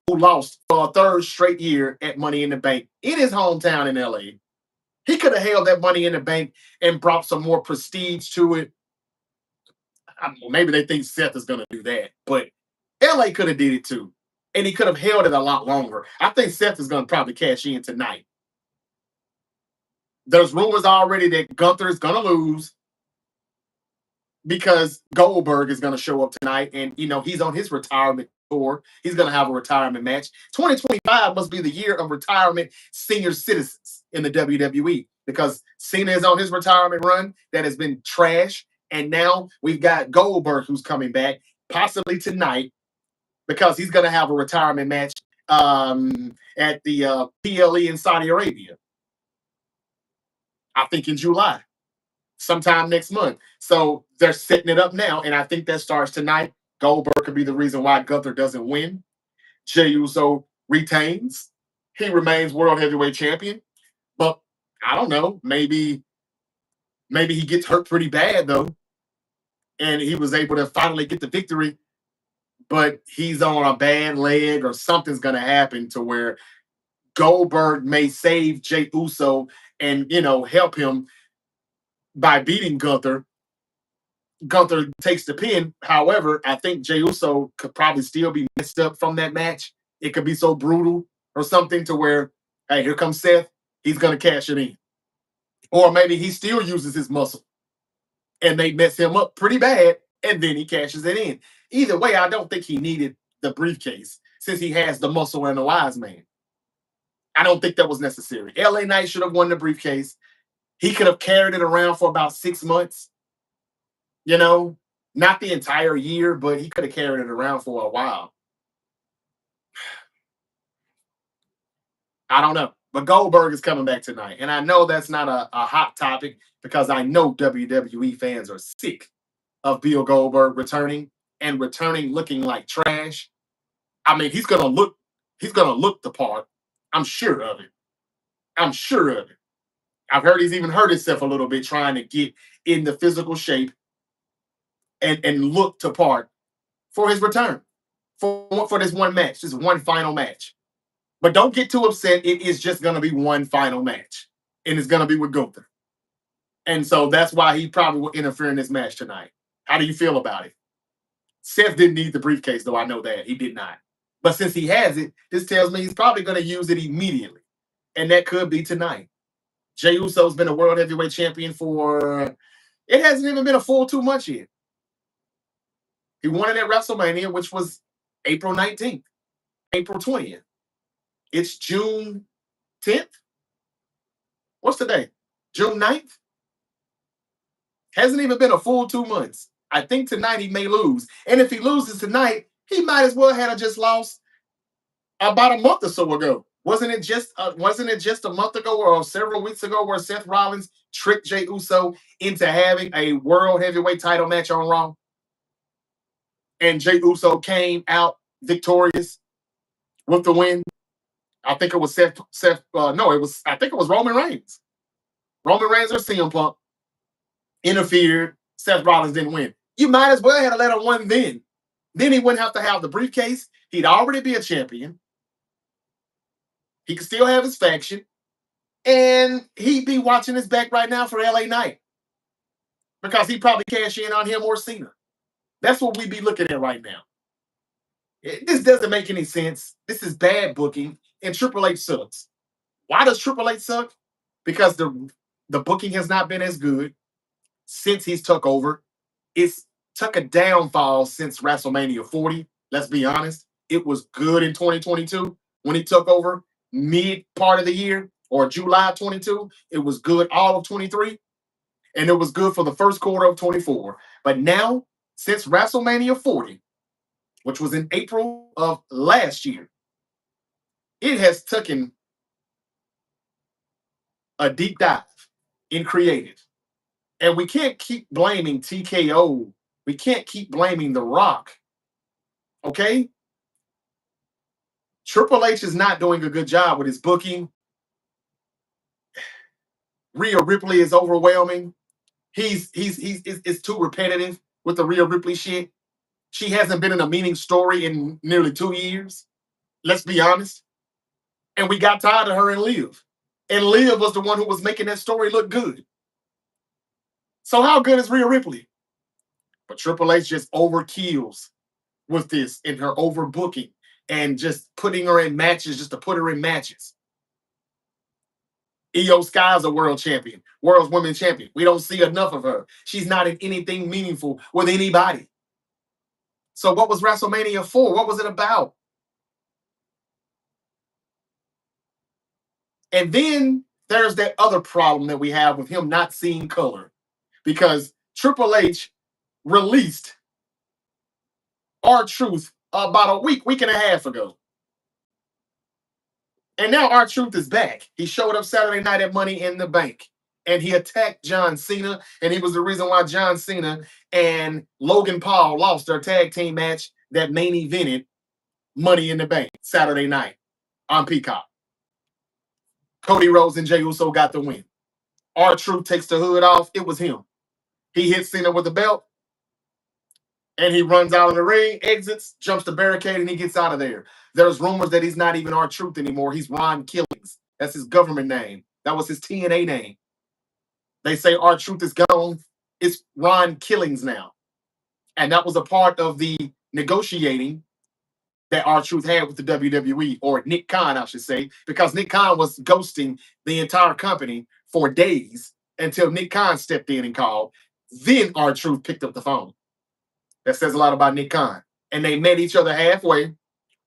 A: who lost for a third straight year at Money in the Bank in his hometown in LA. He could have held that Money in the Bank and brought some more prestige to it. Maybe they think Seth is going to do that, but LA could have did it too. And he could have held it a lot longer. I think Seth is going to probably cash in tonight. There's rumors already that Gunther is going to lose because Goldberg is going to show up tonight, and he's on his retirement tour. He's going to have a retirement match. 2025 must be the year of retirement senior citizens in the WWE because Cena is on his retirement run that has been trash, and now we've got Goldberg who's coming back possibly tonight because he's going to have a retirement match at the PLE in Saudi Arabia. I think in July. Sometime next month. So they're setting it up now, and I think that starts tonight. Goldberg could be the reason why Gunther doesn't win. Jey Uso retains. He remains World Heavyweight Champion. But I don't know. Maybe he gets hurt pretty bad, though, and he was able to finally get the victory, but he's on a bad leg or something's going to happen to where Goldberg may save Jey Uso and, help him by beating Gunther. Gunther takes the pin. However, I think Jey Uso could probably still be messed up from that match. It could be so brutal or something to where, hey, here comes Seth. He's going to cash it in. Or maybe he still uses his muscle and they mess him up pretty bad and then he cashes it in. Either way, I don't think he needed the briefcase since he has the muscle and the wise man. I don't think that was necessary. LA Knight should have won the briefcase. He could have carried it around for about 6 months. Not the entire year, but he could have carried it around for a while. I don't know. But Goldberg is coming back tonight. And I know that's not a hot topic because I know WWE fans are sick of Bill Goldberg returning and returning looking like trash. He's gonna look the part. I'm sure of it. I'm sure of it. I've heard he's even hurt himself a little bit trying to get in the physical shape and look to part for his return for this one match, this one final match. But don't get too upset. It is just going to be one final match, and it's going to be with Gunther. And so that's why he probably will interfere in this match tonight. How do you feel about it? Seth didn't need the briefcase, though. I know that. He did not. But since he has it, this tells me he's probably going to use it immediately. And that could be tonight. Jey Uso's been a World Heavyweight Champion for, it hasn't even been a full 2 months yet. He won it at WrestleMania, which was April 19th, April 20th. It's June 10th. What's today? June 9th? Hasn't even been a full 2 months. I think tonight he may lose. And if he loses tonight, he might as well have just lost about a month or so ago. Wasn't it just a month ago or several weeks ago where Seth Rollins tricked Jey Uso into having a world heavyweight title match on Raw? And Jey Uso came out victorious with the win. I think it was no, it was I think it was Roman Reigns. Roman Reigns or CM Punk interfered. Seth Rollins didn't win. You might as well have let him win then. Then he wouldn't have to have the briefcase. He'd already be a champion. He could still have his faction. And he'd be watching his back right now for LA Knight. Because he'd probably cash in on him or Cena. That's what we'd be looking at right now. This doesn't make any sense. This is bad booking. And Triple H sucks. Why does Triple H suck? Because the booking has not been as good since he's took over. It's took a downfall since WrestleMania 40. Let's be honest. It was good in 2022 when he took over mid part of the year or July 22. It was good all of 23. And it was good for the first quarter of 24. But now, since WrestleMania 40, which was in April of last year, it has taken a deep dive in creative. And we can't keep blaming TKO. We can't keep blaming The Rock. Okay? Triple H is not doing a good job with his booking. Rhea Ripley is overwhelming. It's too repetitive with the Rhea Ripley shit. She hasn't been in a meaning story in nearly 2 years. Let's be honest. And we got tired of her in Liv. And Liv was the one who was making that story look good. So how good is Rhea Ripley? But Triple H just overkills with this in her overbooking and just putting her in matches just to put her in matches. Io Sky's a world champion, world's women's champion. We don't see enough of her. She's not in anything meaningful with anybody. So what was WrestleMania for? What was it about? And then there's that other problem that we have with him not seeing color. Because Triple H released R-Truth about a week and a half ago. And now R-Truth is back. He showed up Saturday night at Money in the Bank. And he attacked John Cena. And he was the reason why John Cena and Logan Paul lost their tag team match that main evented Money in the Bank Saturday night on Peacock. Cody Rhodes and Jey Uso got the win. R-Truth takes the hood off. It was him. He hits Cena with the belt. And he runs out of the ring, exits, jumps the barricade, and he gets out of there. There's rumors that he's not even R-Truth anymore. He's Ron Killings. That's his government name. That was his TNA name. They say R-Truth is gone. It's Ron Killings now. And that was a part of the negotiating that R-Truth had with the WWE, or Nick Khan, I should say, because Nick Khan was ghosting the entire company for days until Nick Khan stepped in and called. Then R-Truth picked up the phone. That says a lot about Nick Khan. And they met each other halfway.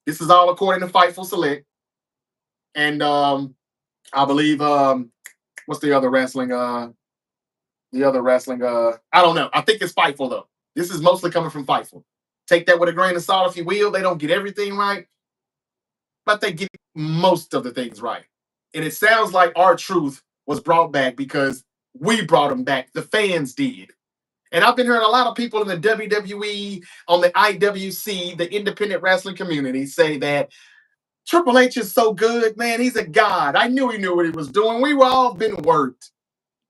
A: This is all according to Fightful Select. And I believe, what's the other wrestling? I don't know. I think it's Fightful, though. This is mostly coming from Fightful. Take that with a grain of salt if you will. They don't get everything right, but they get most of the things right. And it sounds like R-Truth was brought back because we brought him back. The fans did. And I've been hearing a lot of people in the WWE, on the IWC, the independent wrestling community, say that Triple H is so good, man. He's a god. I knew he knew what he was doing. We were all been worked.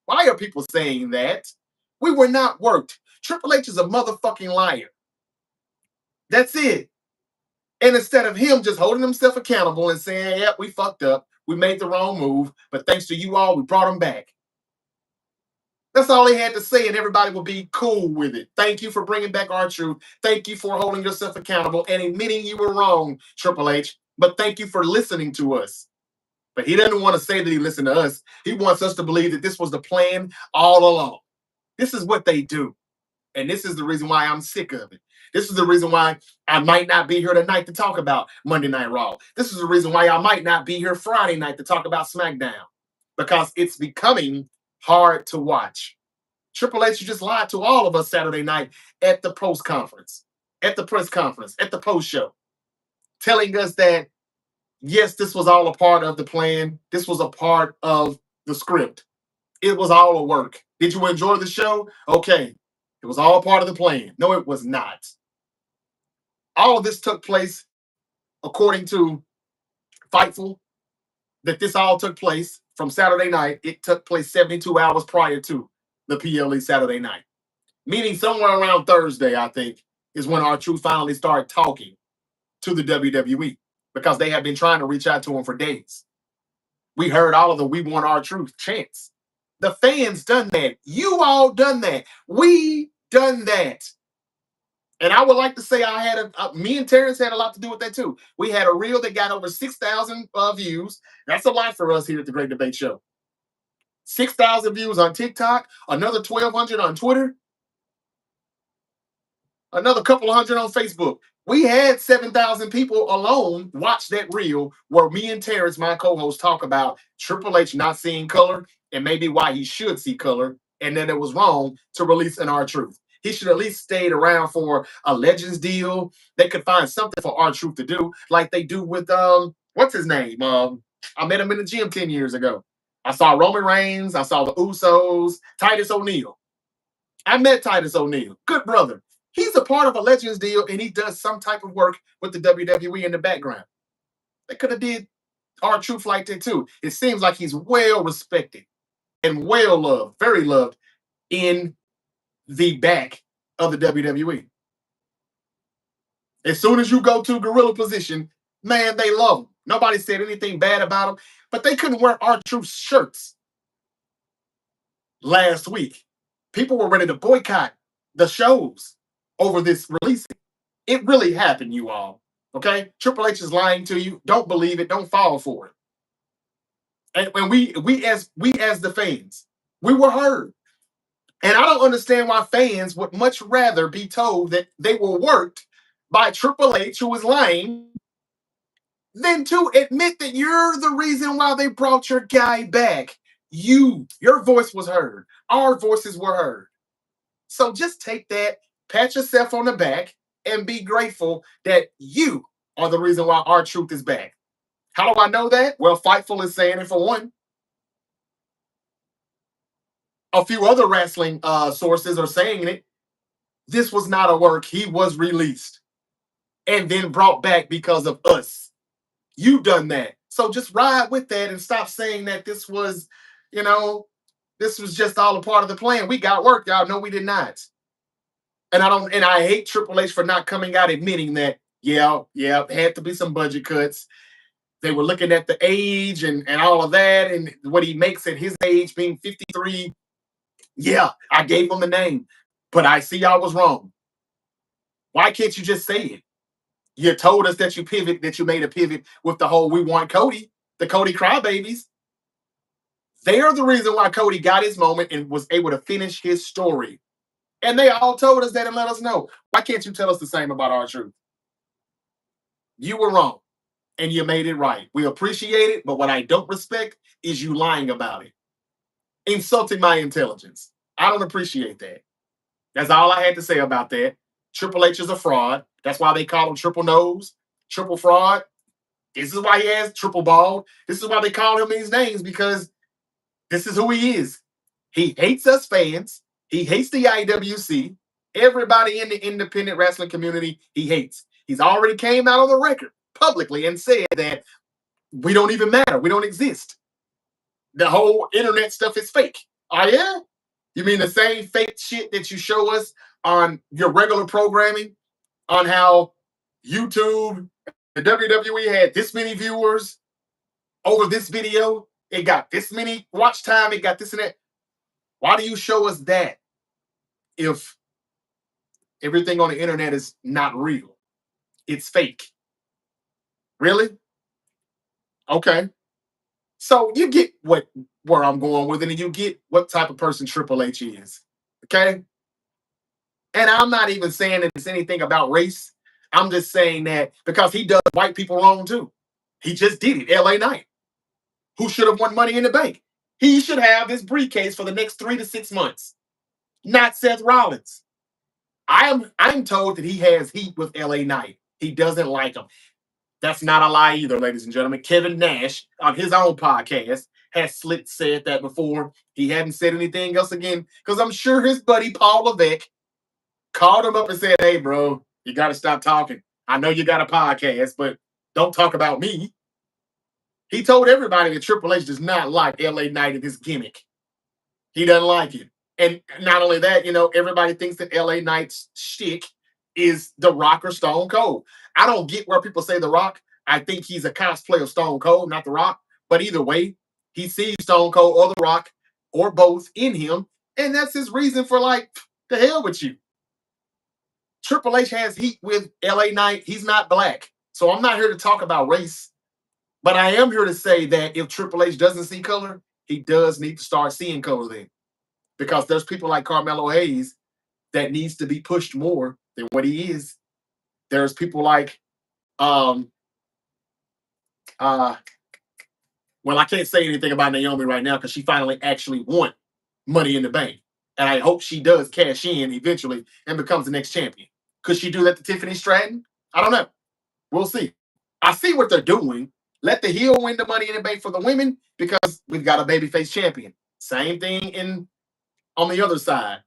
A: Why are people saying that? We were not worked. Triple H is a motherfucking liar. That's it. And instead of him just holding himself accountable and saying, yeah, we fucked up. We made the wrong move. But thanks to you all, we brought him back. That's all he had to say, and everybody will be cool with it. Thank you for bringing back R-Truth. Thank you for holding yourself accountable and admitting you were wrong, Triple H. But thank you for listening to us. But he doesn't want to say that he listened to us. He wants us to believe that this was the plan all along. This is what they do. And this is the reason why I'm sick of it. This is the reason why I might not be here tonight to talk about Monday Night Raw. This is the reason why I might not be here Friday night to talk about SmackDown. Because it's becoming hard to watch. Triple H just lied to all of us Saturday night at the post conference, at the press conference, at the post show, telling us that yes, this was all a part of the plan. This was a part of the script. It was all a work. Did you enjoy the show? Okay. It was all part of the plan. No, it was not. All of this took place according to Fightful, that this all took place from Saturday night. It took place 72 hours prior to the PLE Saturday night. Meaning somewhere around Thursday, I think, is when R-Truth finally started talking to the WWE because they have been trying to reach out to him for days. We heard all of the "We Want R-Truth" chants. The fans done that. You all done that. We done that. And I would like to say I had me and Terrence had a lot to do with that too. We had a reel that got over 6,000 views. That's a lot for us here at the Great Debate Show. 6,000 views on TikTok, another 1,200 on Twitter, another couple of hundred on Facebook. We had 7,000 people alone watch that reel where me and Terrence, my co-host, talk about Triple H not seeing color and maybe why he should see color, and that it was wrong to release an R-Truth. He should at least stayed around for a Legends deal. They could find something for R-Truth to do, like they do with what's his name? I met him in the gym 10 years ago. I saw Roman Reigns. I saw the Usos. Titus O'Neil. I met Titus O'Neil. Good brother. He's a part of a Legends deal, and he does some type of work with the WWE in the background. They could have did R-Truth like that too. It seems like he's well respected and well loved, very loved in the back of the WWE. As soon as you go to gorilla position, man, they love him. Nobody said anything bad about him, but they couldn't wear R-Truth shirts last week. People were ready to boycott the shows over this releasing. It really happened, you all. Okay? Triple H is lying to you. Don't believe it. Don't fall for it. And when we as the fans, we were heard. And I don't understand why fans would much rather be told that they were worked by Triple H, who is lying, than to admit that you're the reason why they brought your guy back. Your voice was heard. Our voices were heard. So just take that, pat yourself on the back, and be grateful that you are the reason why R-Truth is back. How do I know that? Well, Fightful is saying it for one. A few other wrestling sources are saying it. This was not a work. He was released and then brought back because of us. You done that. So just ride with that and stop saying that this was, this was just all a part of the plan. We got work, y'all. No, we did not. And I hate Triple H for not coming out admitting that, yeah, had to be some budget cuts. They were looking at the age and all of that and what he makes at his age being 53. Yeah, I gave him the name, but I see I was wrong. Why can't you just say it? You told us that you made a pivot with the whole "We Want Cody," the Cody crybabies. They are the reason why Cody got his moment and was able to finish his story. And they all told us that and let us know. Why can't you tell us the same about R-Truth? You were wrong and you made it right. We appreciate it, but what I don't respect is you lying about it, insulting my intelligence. I don't appreciate that. That's all I had to say about that. Triple H is a fraud. That's why they call him Triple Nose, Triple Fraud. This is why he has Triple Bald. This is why they call him these names, because this is who he is. He hates us fans. He hates the IWC. Everybody in the independent wrestling community, he hates. He's already came out on the record publicly and said that we don't even matter. We don't exist. The whole internet stuff is fake. Oh, yeah? You mean the same fake shit that you show us on your regular programming, on how YouTube, the WWE had this many viewers over this video, it got this many watch time, it got this and that. Why do you show us that if everything on the internet is not real? It's fake. Really? Okay. So you get where I'm going with it, and you get what type of person Triple H is. Okay? And I'm not even saying that it's anything about race. I'm just saying that because he does white people wrong too. He just did it, LA Knight, who should have won Money in the Bank. He should have this briefcase for the next 3 to 6 months. not Seth Rollins. I'm told that he has heat with LA Knight. He doesn't like him. That's not a lie either, ladies and gentlemen. Kevin Nash on his own podcast has said that before. He hadn't said anything else again because I'm sure his buddy Paul Levesque called him up and said, "Hey, bro, you got to stop talking. I know you got a podcast, but don't talk about me." He told everybody that Triple H does not like LA Knight and his gimmick. He doesn't like it. And not only that, everybody thinks that LA Knight's shtick is The Rock or Stone Cold. I don't get where people say The Rock. I think he's a cosplay of Stone Cold, not The Rock. But either way, he sees Stone Cold or The Rock or both in him. And that's his reason for, like, the hell with you. Triple H has heat with LA Knight. He's not black. So I'm not here to talk about race. But I am here to say that if Triple H doesn't see color, he does need to start seeing color then. Because there's people like Carmelo Hayes that needs to be pushed more than what he is. There's people like, well, I can't say anything about Naomi right now because she finally actually won Money in the Bank. And I hope she does cash in eventually and becomes the next champion. Could she do that to Tiffany Stratton? I don't know. We'll see. I see what they're doing. Let the heel win the Money in the Bank for the women because we've got a babyface champion. Same thing on the other side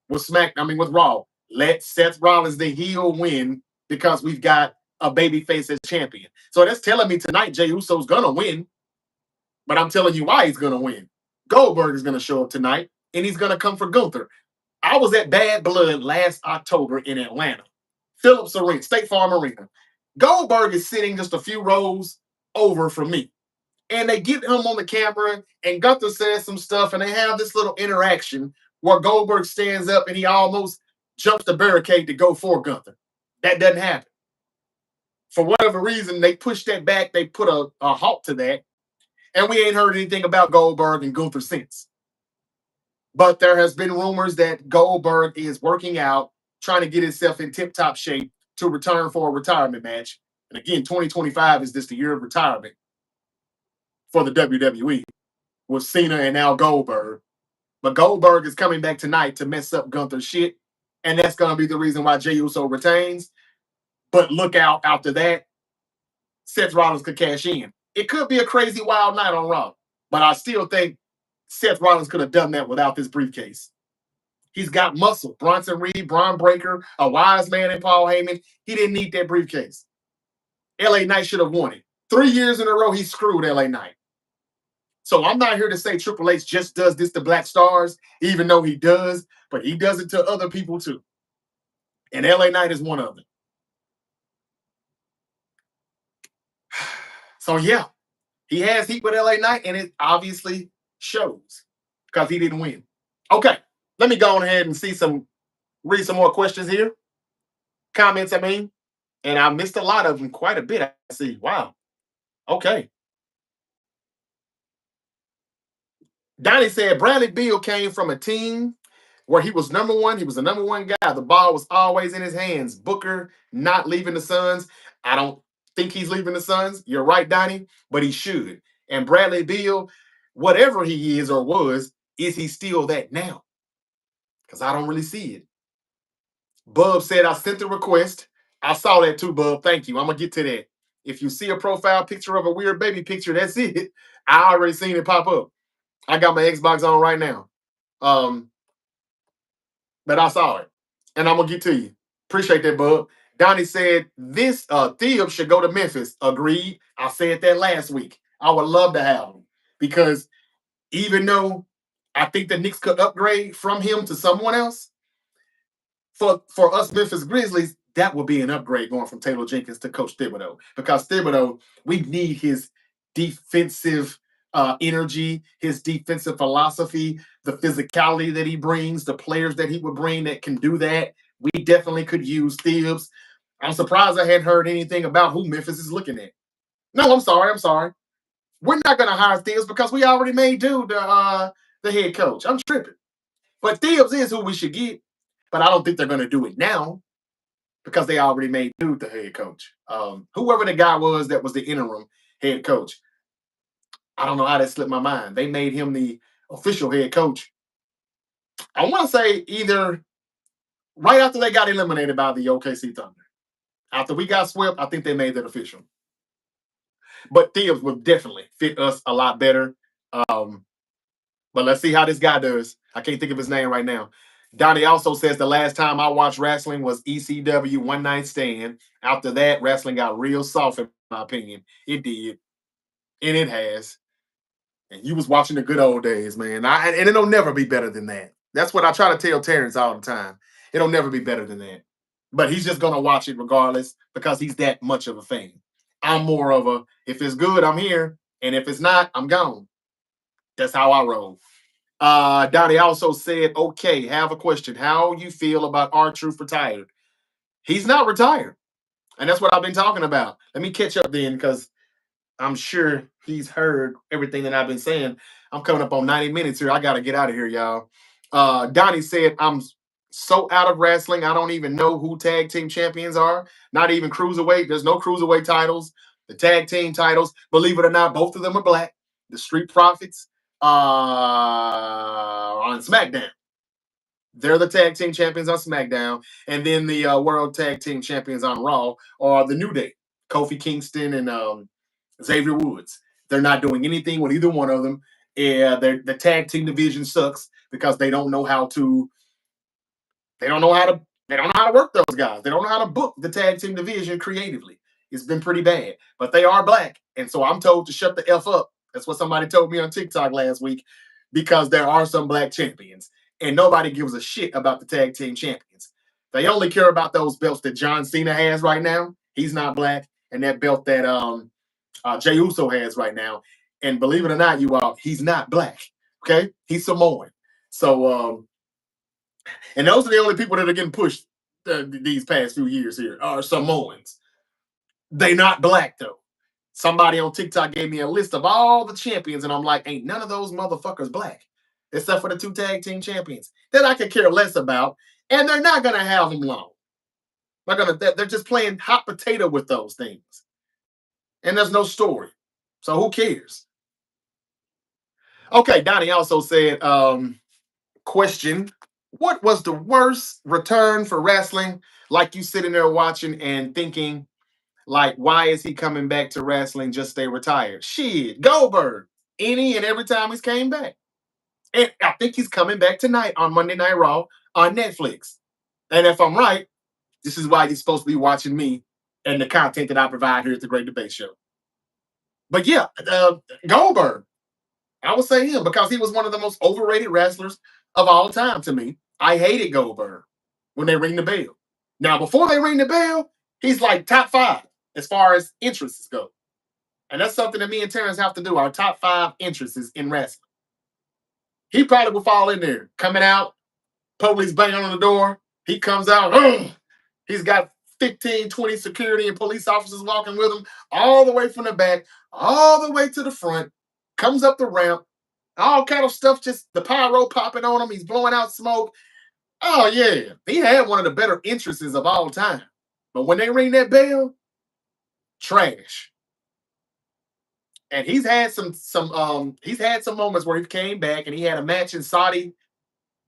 A: with with Raw. Let Seth Rollins, the heel, win because we've got a babyface as champion. So that's telling me tonight Jey Uso's gonna win, but I'm telling you why he's gonna win. Goldberg is gonna show up tonight, and he's gonna come for Gunther. I was at Bad Blood last October in Atlanta, Phillips Arena, State Farm Arena. Goldberg is sitting just a few rows over from me. And they get him on the camera, and Gunther says some stuff, and they have this little interaction where Goldberg stands up and he almost jumps the barricade to go for Gunther. That doesn't happen. For whatever reason, they pushed that back. They put a halt to that. And we ain't heard anything about Goldberg and Gunther since. But there has been rumors that Goldberg is working out, trying to get himself in tip-top shape to return for a retirement match. And again, 2025 is just the year of retirement for the WWE with Cena and now Goldberg. But Goldberg is coming back tonight to mess up Gunther's shit. And that's going to be the reason why Jey Uso retains. But look out after that. Seth Rollins could cash in. It could be a crazy wild night on Raw. But I still think Seth Rollins could have done that without this briefcase. He's got muscle. Bronson Reed, Braun Breaker, a wise man in Paul Heyman. He didn't need that briefcase. LA Knight should have won it. 3 years in a row, he screwed LA Knight. So I'm not here to say Triple H just does this to Black Stars, even though he does, but he does it to other people too. And LA Knight is one of them. So yeah, he has heat with LA Knight, and it obviously shows because he didn't win. Okay, let me go on ahead and read some more questions here. Comments, I mean. And I missed a lot of them, quite a bit. I see. Wow. Okay. Donnie said Bradley Beal came from a team where he was number one. He was the number one guy. The ball was always in his hands. Booker not leaving the Suns. I don't think he's leaving the Suns. You're right, Donnie, but he should. And Bradley Beal, whatever he is or was, is he still that now? Because I don't really see it. Bub said, I sent the request. I saw that too, Bub. Thank you. I'm going to get to that. If you see a profile picture of a weird baby picture, that's it. I already seen it pop up. I got my Xbox on right now. But I saw it. And I'm going to get to you. Appreciate that, Bub. Donnie said, this Thibs should go to Memphis. Agreed. I said that last week. I would love to have him. Because even though I think the Knicks could upgrade from him to someone else, for us Memphis Grizzlies, that would be an upgrade going from Taylor Jenkins to Coach Thibodeau. Because Thibodeau, we need his defensive energy, his defensive philosophy, the physicality that he brings, the players that he would bring that can do that. We definitely could use Thibs. I'm surprised I hadn't heard anything about who Memphis is looking at. No, I'm sorry. We're not going to hire Thibs because we already made dude the head coach. I'm tripping. But Thibs is who we should get. But I don't think they're going to do it now because they already made dude the head coach. Whoever the guy was that was the interim head coach, I don't know how that slipped my mind. They made him the official head coach. I want to say either right after they got eliminated by the OKC Thunder. After we got swept, I think they made that official. But Thibs would definitely fit us a lot better. Um, but let's see how this guy does. I can't think of his name right now. Donnie also says the last time I watched wrestling was ECW One Night Stand. After that, wrestling got real soft, in my opinion. It did, and it has. And you was watching the good old days, man. And it'll never be better than that. That's what I try to tell Terrence all the time. It'll never be better than that. But he's just gonna watch it regardless because he's that much of a fan. I'm more of a if it's good, I'm here, and if it's not, I'm gone. That's how I roll. Donnie also said, okay, have a question. How you feel about R-Truth retired? He's not retired. And that's what I've been talking about. Let me catch up then because I'm sure he's heard everything that I've been saying. I'm coming up on 90 minutes here. I got to get out of here, y'all. Donnie said, I'm so out of wrestling. I don't even know who tag team champions are. Not even cruiserweight. There's no cruiserweight titles. The tag team titles, believe it or not, both of them are black. The Street Profits on SmackDown. They're the tag team champions on SmackDown. And then the World Tag Team Champions on Raw are the New Day. Kofi Kingston and Xavier Woods. They're not doing anything with either one of them. The tag team division sucks because they don't know how to. They don't know how to. They don't know how to work those guys. They don't know how to book the tag team division creatively. It's been pretty bad. But they are black, and so I'm told to shut the f up. That's what somebody told me on TikTok last week because there are some black champions, and nobody gives a shit about the tag team champions. They only care about those belts that John Cena has right now. He's not black, and that belt that Jey Uso has right now. And believe it or not, you all, he's not black. Okay, he's Samoan. So, and those are the only people that are getting pushed these past few years here are Samoans. They not black though. Somebody on TikTok gave me a list of all the champions, and I'm like, ain't none of those motherfuckers black, except for the two tag team champions that I could care less about, and they're not gonna have them long. They're just playing hot potato with those things, and there's no story. So who cares? Okay, Donnie also said, question, what was the worst return for wrestling? Like you sitting there watching and thinking, like, why is he coming back to wrestling? Just stay retired. Shit, Goldberg. Any and every time he's came back. And I think he's coming back tonight on Monday Night Raw on Netflix. And if I'm right, this is why you're supposed to be watching me and the content that I provide here at the Great Debate Show. But yeah, Goldberg. I would say him because he was one of the most overrated wrestlers of all time to me. I hated Goldberg when they ring the bell. Now, before they ring the bell, he's like top 5 as far as interests go. And that's something that me and Terrence have to do, our top 5 interests in wrestling. He probably will fall in there. Coming out, police banging on the door. He comes out. Ugh. He's got 15, 20 security and police officers walking with him all the way from the back, all the way to the front. Comes up the ramp, all kind of stuff, just the pyro popping on him. He's blowing out smoke. Oh, yeah. He had one of the better entrances of all time. But when they ring that bell, trash. And he's had some moments where he came back and he had a match in Saudi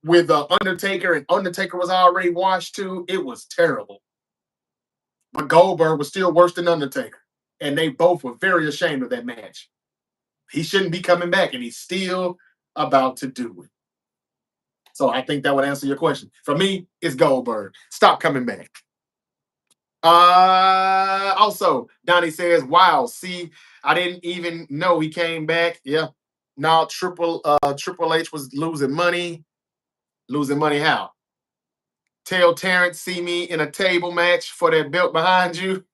A: with Undertaker, and Undertaker was already washed too. It was terrible. But Goldberg was still worse than Undertaker. And they both were very ashamed of that match. He shouldn't be coming back, and he's still about to do it. So I think that would answer your question. For me, it's Goldberg. Stop coming back. Also, Donnie says, wow, see, I didn't even know he came back. Yeah. Now Triple H was losing money. Losing money how? Tell Terrence, see me in a table match for that belt behind you.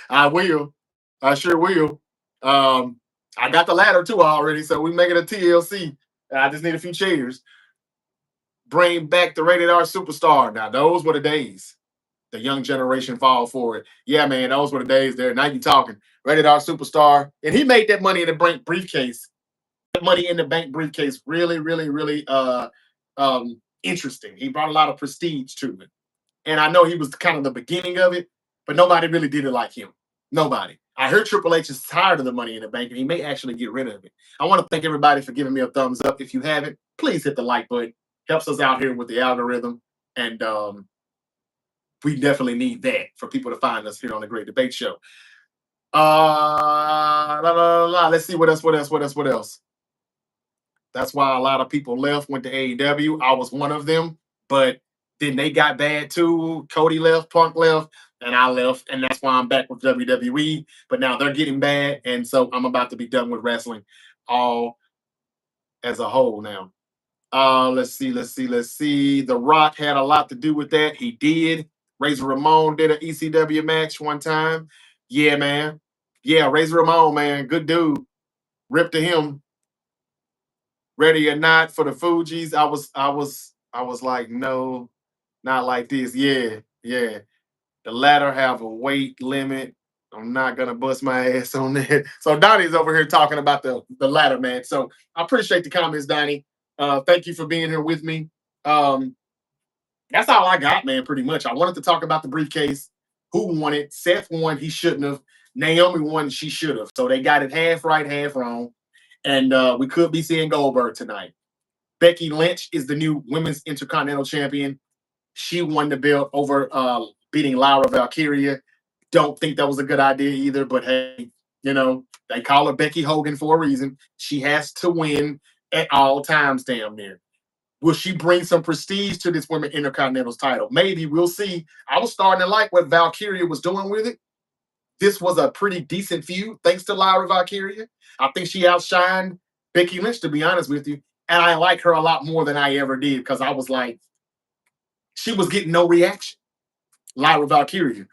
A: I will. I sure will. I got the ladder too already, so we make it a TLC. I just need a few chairs. Bring back the rated R superstar. Now, those were the days. The young generation fall for it. Yeah, man, those were the days there. Now you talking. Rated R superstar. And he made that money in the bank briefcase. That money in the bank briefcase really, really, really interesting. He brought a lot of prestige to it. And I know he was kind of the beginning of it, but nobody really did it like him. Nobody. I heard Triple H is tired of the money in the bank and he may actually get rid of it. I want to thank everybody for giving me a thumbs up. If you haven't, please hit the like button. helps us out here with the algorithm. And we definitely need that for people to find us here on the Great Debate Show. Let's see what else, what else, what else, what else. That's why a lot of people left, went to AEW. I was one of them, but then they got bad too. Cody left, Punk left, and I left, and that's why I'm back with WWE. But now they're getting bad, and so I'm about to be done with wrestling all as a whole now. Let's see. The Rock had a lot to do with that. He did. Razor Ramon did an ECW match one time. Yeah, man. Yeah, Razor Ramon, man, good dude. Rip to him. Ready or not for the Fugees. I was like, no, not like this. Yeah, yeah. The latter have a weight limit. I'm not gonna bust my ass on that. So Donnie's over here talking about the ladder, man. So I appreciate the comments, Donnie. Thank you for being here with me. Um, that's all I got, man. Pretty much. I wanted to talk about the briefcase. Who won it? Seth won. He shouldn't have. Naomi won. She should have. So they got it half right, half wrong. And we could be seeing Goldberg tonight. Becky Lynch is the new women's intercontinental champion. She won the belt over beating Lyra Valkyria. Don't think that was a good idea either, but hey, they call her Becky Hogan for a reason. She has to win at all times, damn near. Will she bring some prestige to this women intercontinental title? Maybe we'll see. I was starting to like what Valkyria was doing with it. This was a pretty decent feud, thanks to Lyra Valkyria. I think she outshined Becky Lynch, to be honest with you. And I like her a lot more than I ever did because I was like, she was getting no reaction. Lyra Valkyria.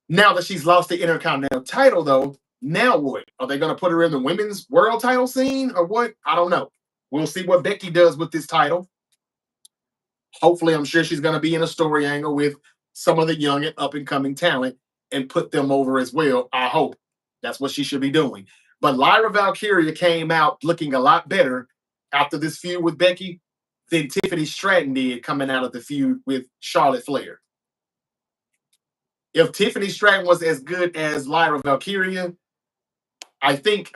A: Now that she's lost the Intercontinental title, though, now what? Are they going to put her in the women's world title scene or what? I don't know. We'll see what Becky does with this title. Hopefully, I'm sure she's going to be in a story angle with some of the young and up and coming talent and put them over as well. I hope that's what she should be doing. But Lyra Valkyria came out looking a lot better after this feud with Becky than Tiffany Stratton did coming out of the feud with Charlotte Flair. If Tiffany Stratton was as good as Lyra Valkyria, I think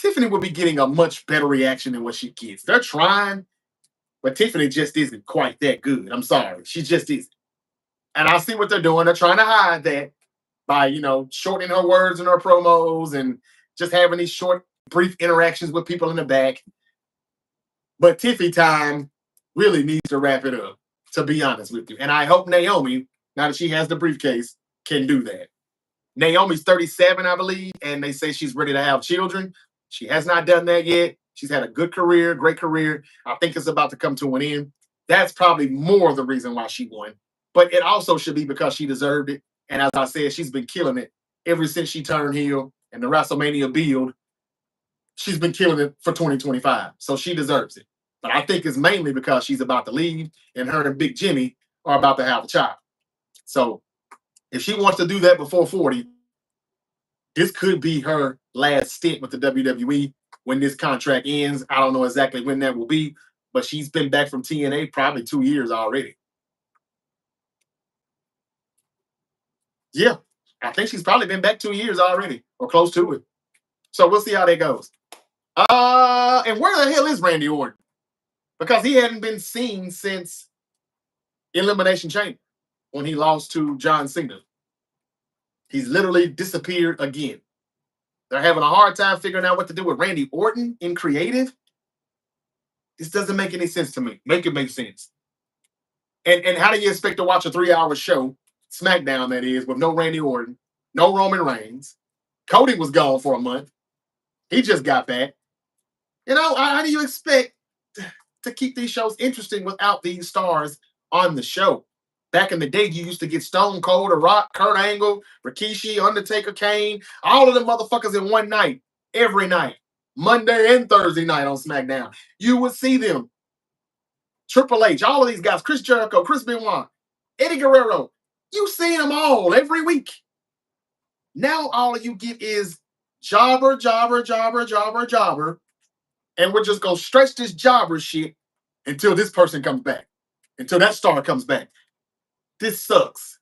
A: Tiffany would be getting a much better reaction than what she gets. They're trying, but Tiffany just isn't quite that good. I'm sorry. She just isn't. And I see what they're doing. They're trying to hide that by, shortening her words in her promos and just having these short, brief interactions with people in the back. But Tiffy time really needs to wrap it up, to be honest with you. And I hope Naomi, now that she has the briefcase, can do that. Naomi's 37, I believe, and they say she's ready to have children. She has not done that yet. She's had a good career, great career. I think it's about to come to an end. That's probably more the reason why she won. But it also should be because she deserved it. And as I said, she's been killing it ever since she turned heel and the WrestleMania build. She's been killing it for 2025. So she deserves it. But I think it's mainly because she's about to leave and her and Big Jimmy are about to have a child. So if she wants to do that before 40, this could be her last stint with the WWE when this contract ends. I don't know exactly when that will be, but she's been back from TNA probably 2 years already. Yeah, I think she's probably been back 2 years already or close to it. So we'll see how that goes. And where the hell is Randy Orton? Because he hadn't been seen since Elimination Chamber when he lost to John Cena. He's literally disappeared again. They're having a hard time figuring out what to do with Randy Orton in creative. This doesn't make any sense to me. Make it make sense. And how do you expect to watch a 3-hour show, SmackDown that is, with no Randy Orton, no Roman Reigns? Cody was gone for a month. He just got back. How do you expect to keep these shows interesting without these stars on the show? Back in the day, you used to get Stone Cold, The Rock, Kurt Angle, Rikishi, Undertaker, Kane, all of them motherfuckers in one night, every night, Monday and Thursday night on SmackDown. You would see them. Triple H, all of these guys, Chris Jericho, Chris Benoit, Eddie Guerrero. You see them all every week. Now all you get is jobber, jobber, jobber, jobber, jobber. And we're just going to stretch this jobber shit until this person comes back, until that star comes back. This sucks.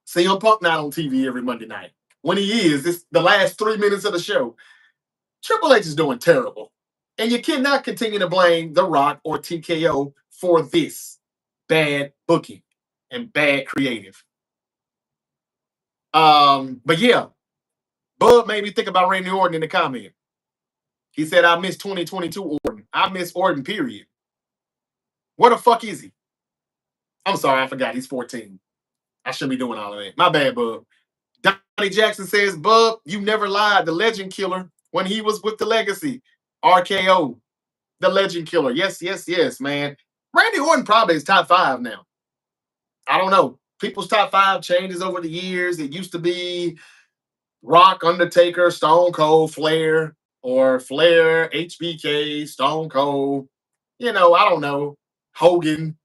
A: CM Punk not on TV every Monday night. When he is, it's the last 3 minutes of the show. Triple H is doing terrible. And you cannot continue to blame The Rock or TKO for this bad booking and bad creative. But yeah, Bub made me think about Randy Orton in the comment. He said, I miss 2022 Orton. I miss Orton, period. What the fuck is he? I'm sorry, I forgot. He's 14. I shouldn't be doing all of that. My bad, Bub. Donnie Jackson says, Bub, you never lied. The legend killer when he was with the legacy. RKO, the legend killer. Yes, yes, yes, man. Randy Orton probably is top 5 now. I don't know. People's top 5 changes over the years. It used to be Rock, Undertaker, Stone Cold, Flair, or Flair, HBK, Stone Cold. I don't know. Hogan.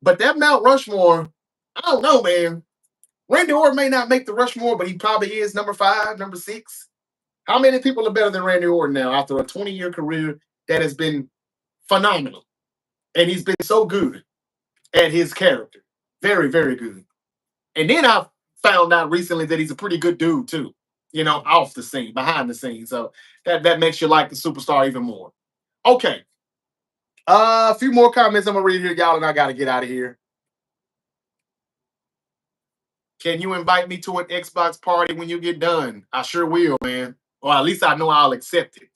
A: But that Mount Rushmore, I don't know, man. Randy Orton may not make the Rushmore, but he probably is number 5, number 6. How many people are better than Randy Orton now after a 20-year career that has been phenomenal? And he's been so good at his character. Very, very good. And then I found out recently that he's a pretty good dude too. Off the scene, behind the scenes. So that makes you like the superstar even more. Okay. A few more comments I'm gonna read here, y'all, and I gotta get out of here. Can you invite me to an Xbox party when you get done? I sure will, man. Or at least I know I'll accept it.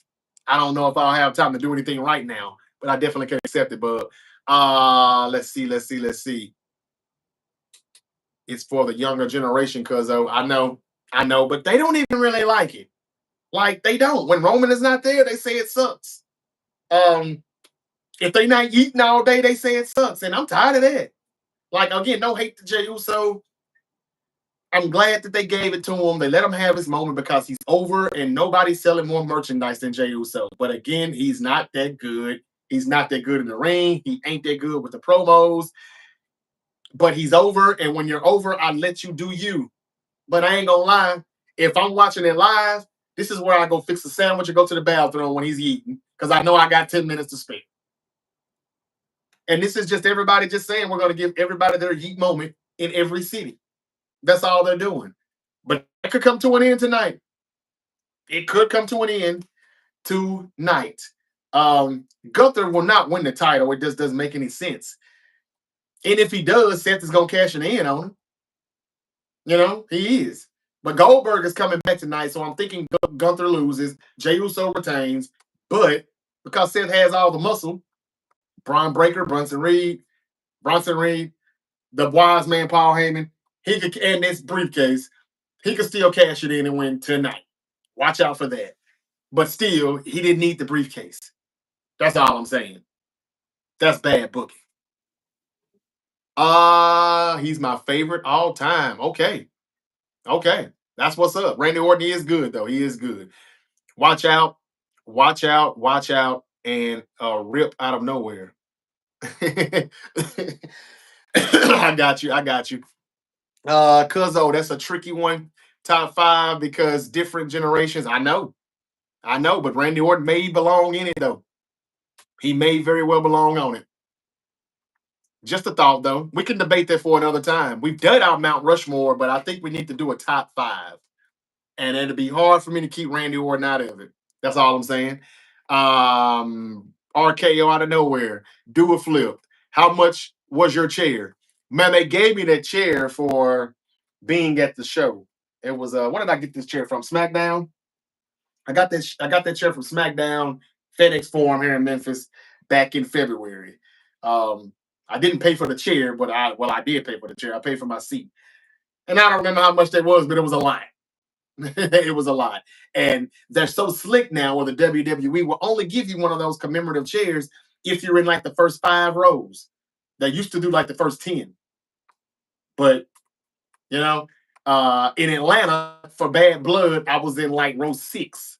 A: I don't know if I'll have time to do anything right now, but I definitely can accept it. But let's see. It's for the younger generation, cuz I know, but they don't even really like it. Like they don't. When Roman is not there, they say it sucks. Um, if they not eating all day, they say it sucks, and I'm tired of that. Like again, no hate to Jey Uso. I'm glad that they gave it to him. They let him have his moment because he's over, and nobody's selling more merchandise than Jey Uso. But again, he's not that good. He's not that good in the ring. He ain't that good with the promos. But he's over, and when you're over, I let you do you. But I ain't gonna lie. If I'm watching it live, this is where I go fix a sandwich and go to the bathroom when he's eating because I know I got 10 minutes to spare. And this is just everybody just saying we're going to give everybody their yeet moment in every city. That's all they're doing. But it could come to an end tonight. It could come to an end tonight. Gunther will not win the title. It just doesn't make any sense. And if he does, Seth is going to cash it in on him. He is. But Goldberg is coming back tonight, so I'm thinking Gunther loses, Jey Uso retains, but because Seth has all the muscle, Braun Breaker, Bronson Reed, the wise man Paul Heyman, he could, and this briefcase, he could still cash it in and win tonight. Watch out for that. But still, he didn't need the briefcase. That's all I'm saying. That's bad booking. He's my favorite all time. Okay. That's what's up. Randy Orton is good, though. He is good. Watch out, and rip out of nowhere. I got you. Cuzzo, that's a tricky one. Top 5 because different generations. I know, but Randy Orton may belong in it though. He may very well belong on it. Just a thought though. We can debate that for another time. We've done our Mount Rushmore, but I think we need to do a top 5. And it'll be hard for me to keep Randy Orton out of it. That's all I'm saying. RKO out of nowhere. Do a flip. How much was your chair? Man, they gave me that chair for being at the show. It was where did I get this chair from? SmackDown. I got that chair from SmackDown FedEx Forum here in Memphis back in February. I didn't pay for the chair, but I did pay for the chair. I paid for my seat. And I don't remember how much that was, but it was a lot. It was a lot. And they're so slick now where the WWE will only give you one of those commemorative chairs if you're in like the first 5 rows. They used to do like the first 10. But, in Atlanta for Bad Blood, I was in like row 6.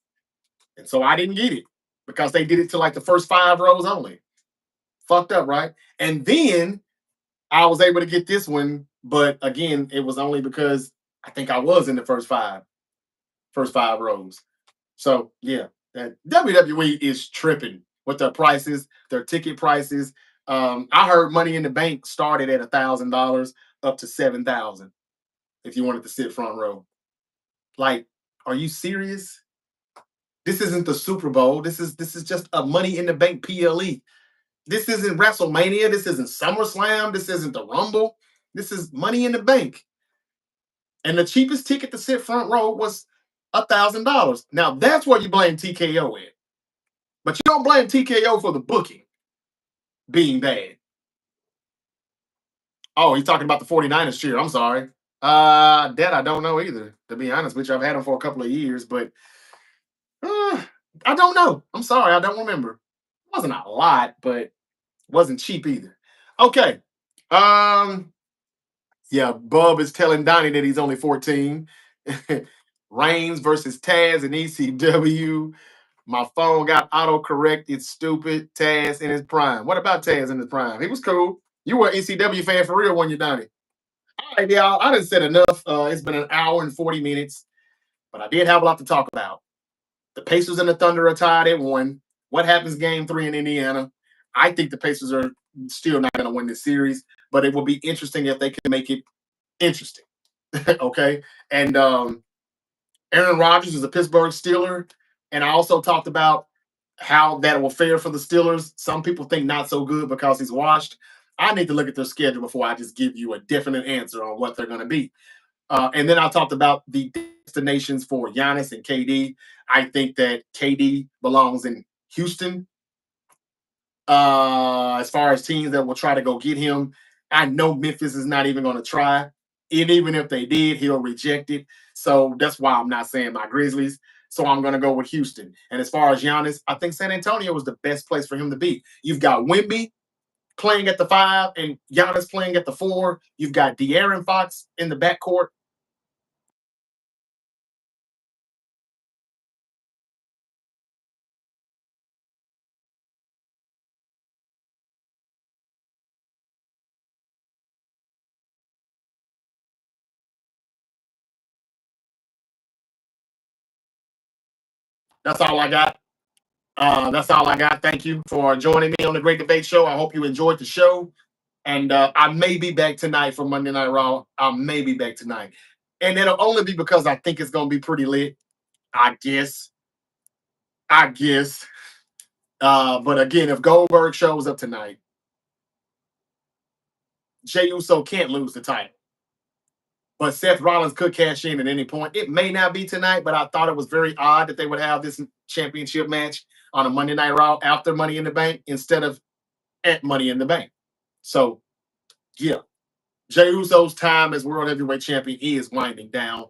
A: And so I didn't get it because they did it to like the first 5 rows only. Fucked up, right? And then I was able to get this one. But again, it was only because I think I was in the first 5 rows. So yeah, that WWE is tripping with their prices, their ticket prices. I heard Money in the Bank started at $1,000 up to $7,000 if you wanted to sit front row. Like, are you serious? This isn't the Super Bowl. This is just a Money in the Bank PLE. This isn't WrestleMania. This isn't SummerSlam. This isn't the Rumble. This is Money in the Bank. And the cheapest ticket to sit front row was $1,000. Now that's where you blame TKO in. But you don't blame TKO for the booking being bad. Oh, he's talking about the 49ers cheer. I'm sorry. That I don't know either, to be honest with you. I've had them for a couple of years, but uh, I don't know. I'm sorry. I don't remember. It wasn't a lot, but wasn't cheap either. Okay. Um, yeah, Bub is telling Donnie that he's only 14. Reigns versus Taz and ECW. My phone got autocorrect. It's stupid. Taz in his prime. What about Taz in his prime? He was cool. You were an ECW fan for real when you done it. All right, y'all. I done said enough. It's been an hour and 40 minutes, but I did have a lot to talk about. The Pacers and the Thunder are tied at 1. What happens game 3 in Indiana? I think the Pacers are still not going to win this series, but it will be interesting if they can make it interesting. Okay. And Aaron Rodgers is a Pittsburgh Steeler. And I also talked about how that will fare for the Steelers. Some people think not so good because he's washed. I need to look at their schedule before I just give you a definite answer on what they're going to be. And then I talked about the destinations for Giannis and KD. I think that KD belongs in Houston. As far as teams that will try to go get him, I know Memphis is not even going to try. And even if they did, he'll reject it. So that's why I'm not saying my Grizzlies. So I'm going to go with Houston. And as far as Giannis, I think San Antonio was the best place for him to be. You've got Wemby playing at the 5 and Giannis playing at the 4. You've got De'Aaron Fox in the backcourt. That's all I got. That's all I got. Thank you for joining me on the Great Debate Show. I hope you enjoyed the show. And I may be back tonight for Monday Night Raw. I may be back tonight. And it'll only be because I think it's going to be pretty lit. I guess. I guess. But again, if Goldberg shows up tonight, Jey Uso can't lose the title. But Seth Rollins could cash in at any point. It may not be tonight, but I thought it was very odd that they would have this championship match on a Monday Night Raw after Money in the Bank instead of at Money in the Bank. So, yeah, Jey Uso's time as World Heavyweight Champion is winding down.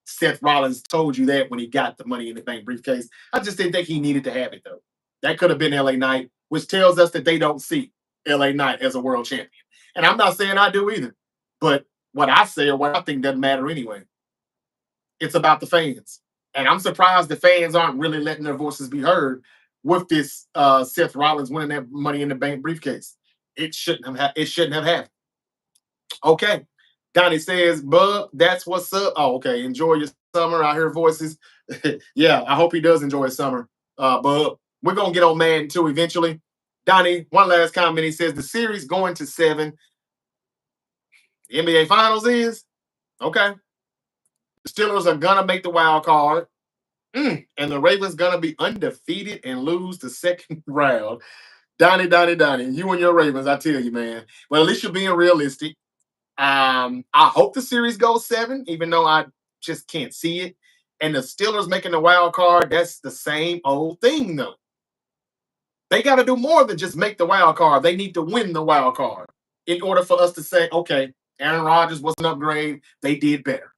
A: Seth Rollins told you that when he got the Money in the Bank briefcase. I just didn't think he needed to have it, though. That could have been LA Knight, which tells us that they don't see LA Knight as a world champion. And I'm not saying I do either. But what I say or what I think doesn't matter anyway. It's about the fans. And I'm surprised the fans aren't really letting their voices be heard with this Seth Rollins winning that Money in the Bank briefcase. It shouldn't have happened. Okay. Donnie says, Bub, that's what's up. Oh, okay. Enjoy your summer. I hear voices. Yeah, I hope he does enjoy his summer. Bub. We're gonna get on Madden too eventually. Donnie, one last comment. He says the series going to 7. The NBA Finals is okay. The Steelers are gonna make the wild card. And the Ravens gonna be undefeated and lose the second round. Donnie, you and your Ravens, I tell you, man. Well, at least you're being realistic. I hope the series goes 7, even though I just can't see it. And the Steelers making the wild card, that's the same old thing, though. They got to do more than just make the wild card. They need to win the wild card in order for us to say, okay, Aaron Rodgers was an upgrade. They did better.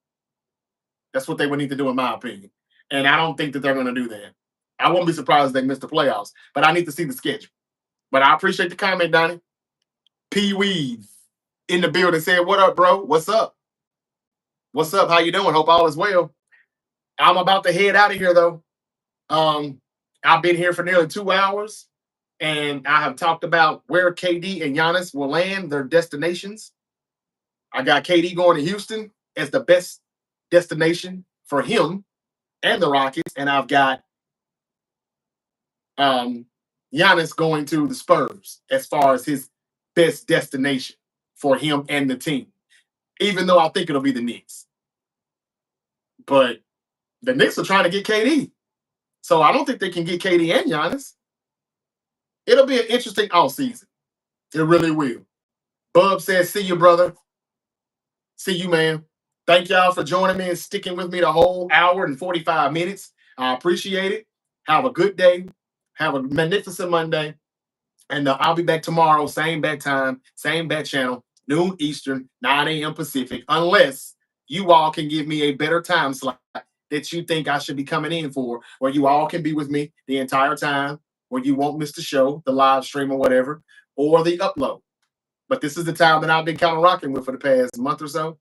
A: That's what they would need to do, in my opinion. And I don't think that they're going to do that. I won't be surprised if they miss the playoffs, but I need to see the schedule. But I appreciate the comment, Donnie. Pee Weave in the building saying, "What up, bro? What's up? What's up? How you doing? Hope all is well." I'm about to head out of here though. Um, I've been here for nearly 2 hours, and I have talked about where KD and Giannis will land their destinations. I got KD going to Houston as the best destination for him and the Rockets, and I've got um, Giannis going to the Spurs as far as his best destination for him and the team. Even though I think it'll be the Knicks, but the Knicks are trying to get KD. So I don't think they can get KD and Giannis. It'll be an interesting offseason. It really will. Bub says, see you, brother. See you, man. Thank y'all for joining me and sticking with me the whole hour and 45 minutes. I appreciate it. Have a good day. Have a magnificent Monday. And I'll be back tomorrow, same bad time, same bad channel, noon Eastern, 9 a.m. Pacific, unless you all can give me a better time slot that you think I should be coming in for, where you all can be with me the entire time, where you won't miss the show, the live stream or whatever, or the upload. But this is the time that I've been kind of rocking with for the past month or so,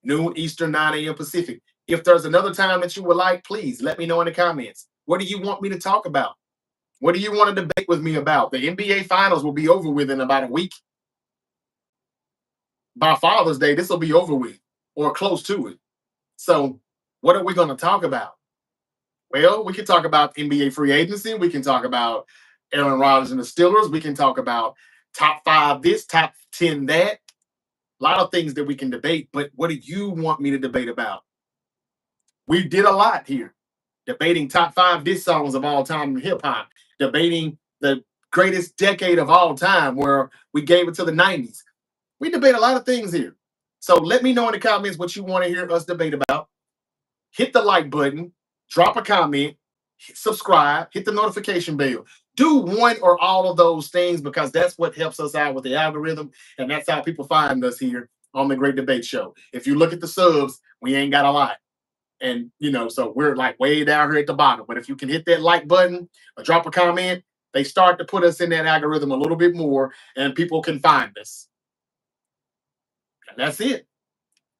A: noon Eastern, 9 a.m. Pacific. If there's another time that you would like, please let me know in the comments. What do you want me to talk about? What do you want to debate with me about? The NBA Finals will be over with in about a week. By Father's Day, this will be over with or close to it. So, what are we going to talk about? Well, we can talk about NBA free agency. We can talk about Aaron Rodgers and the Steelers. We can talk about top five this, top 10 that. A lot of things that we can debate, but what do you want me to debate about? We did a lot here. Debating top five diss songs of all time in hip hop, debating the greatest decade of all time, where we gave it to the 90s. We debate a lot of things here. So let me know in the comments what you want to hear us debate about. Hit the like button, drop a comment, subscribe, hit the notification bell. Do one or all of those things because that's what helps us out with the algorithm. And that's how people find us here on the Great Debate Show. If you look at the subs, we ain't got a lot. And, so we're like way down here at the bottom. But if you can hit that like button or drop a comment, they start to put us in that algorithm a little bit more and people can find us. And that's it.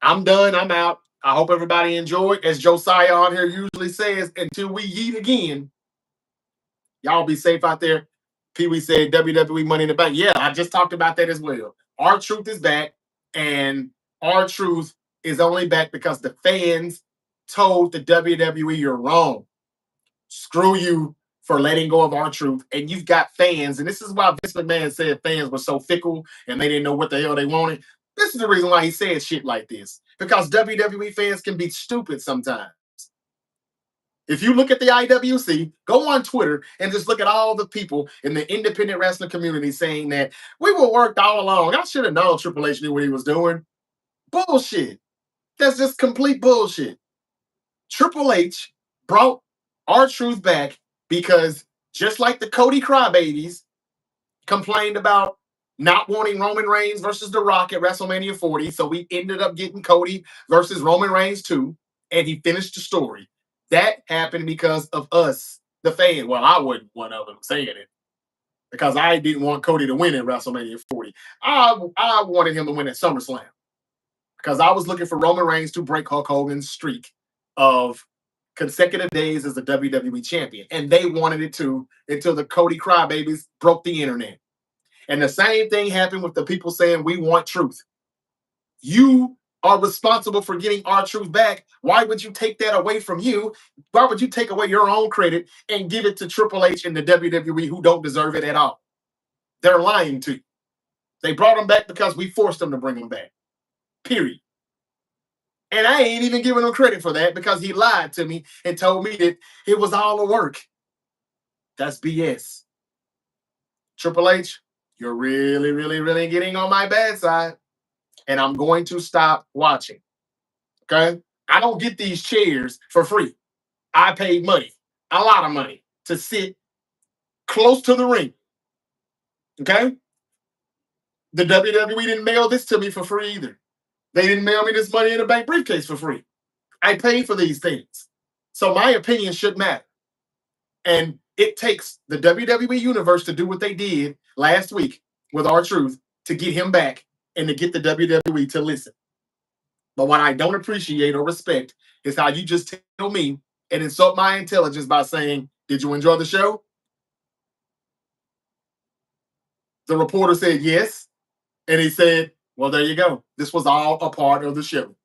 A: I'm done. I'm out. I hope everybody enjoyed. As Josiah on here usually says, until we eat again, y'all be safe out there. Pee Wee said WWE Money in the Bank. Yeah, I just talked about that as well. R-Truth is back, and R-Truth is only back because the fans told the WWE you're wrong. Screw you for letting go of R-Truth. And you've got fans, and this is why Vince McMahon said fans were so fickle and they didn't know what the hell they wanted. This is the reason why he said shit like this. Because WWE fans can be stupid sometimes. If you look at the IWC, go on Twitter and just look at all the people in the independent wrestling community saying that we were worked all along. I should have known Triple H knew what he was doing. Bullshit. That's just complete bullshit. Triple H brought R-Truth back because just like the Cody Crybabies complained about not wanting Roman Reigns versus The Rock at WrestleMania 40, so we ended up getting Cody versus Roman Reigns 2, and he finished the story. That happened because of us, the fan. Well, I wasn't one of them saying it because I didn't want Cody to win at WrestleMania 40. I wanted him to win at SummerSlam because I was looking for Roman Reigns to break Hulk Hogan's streak of consecutive days as the WWE champion. And they wanted it to until the Cody Crybabies broke the internet. And the same thing happened with the people saying we want truth. You are responsible for getting R-Truth back. Why would you take that away from you? Why would you take away your own credit and give it to Triple H and the WWE who don't deserve it at all? They're lying to you. They brought him back because we forced them to bring him back. Period. And I ain't even giving him credit for that because he lied to me and told me that it was all a work. That's BS. Triple H, you're really, really, really getting on my bad side. And I'm going to stop watching. Okay? I don't get these chairs for free. I paid money, a lot of money, to sit close to the ring. Okay? The WWE didn't mail this to me for free either. They didn't mail me this money in a bank briefcase for free. I paid for these things. So my opinion should matter. And it takes the WWE Universe to do what they did last week with R-Truth to get him back and to get the WWE to listen. But what I don't appreciate or respect is how you just tell me and insult my intelligence by saying, did you enjoy the show? The reporter said yes. And he said, well, there you go. This was all a part of the show.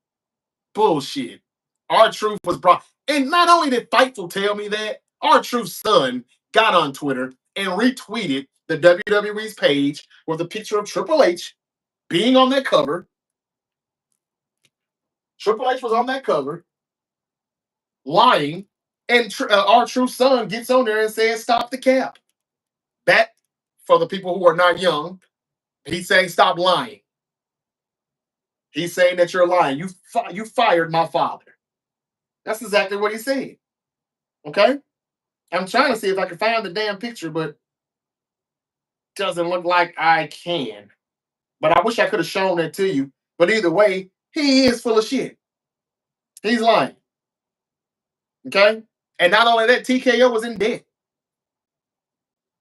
A: Bullshit. R-Truth was brought. And not only did Fightful tell me that, R-Truth's son got on Twitter and retweeted the WWE's page with a picture of Triple H being on that cover. Triple H was on that cover, lying And our true son gets on there and says, "Stop the cap." That, for the people who are not young, he's saying, "Stop lying." He's saying that you're lying. You fired my father. That's exactly what he's saying. Okay, I'm trying to see if I can find the damn picture, but doesn't look like I can. But I wish I could have shown that to you. But either way, he is full of shit. He's lying. Okay, and not only that, TKO was in debt.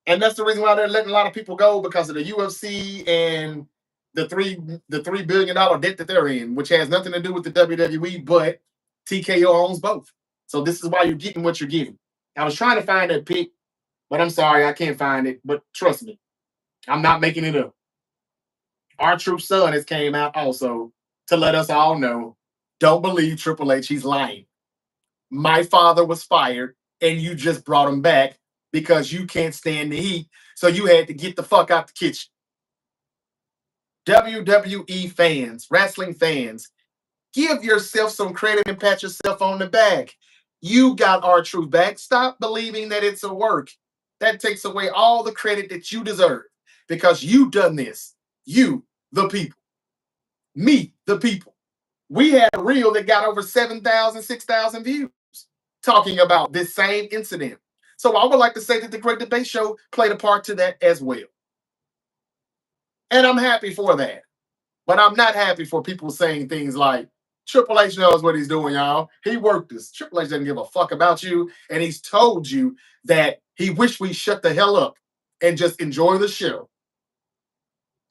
A: And that's the reason why they're letting a lot of people go, because of the UFC and the $3 billion debt that they're in, which has nothing to do with the WWE, but TKO owns both. So this is why you're getting what you're getting. I was trying to find that pic, but I'm sorry, I can't find it. But trust me, I'm not making it up. Our true son has came out also to let us all know, don't believe Triple H. He's lying. My father was fired, and you just brought him back because you can't stand the heat. So you had to get the fuck out the kitchen. WWE fans, wrestling fans, give yourself some credit and pat yourself on the back. You got R-Truth back. Stop believing that it's a work. That takes away all the credit that you deserve, because you done this. You, the people. Me, the people. We had a reel that got over 7,000, 6,000 views talking about this same incident. So I would like to say that the Great Debate Show played a part to that as well. And I'm happy for that. But I'm not happy for people saying things like, Triple H knows what he's doing, y'all. He worked this. Triple H doesn't give a fuck about you. And he's told you that he wished we shut the hell up and just enjoy the show.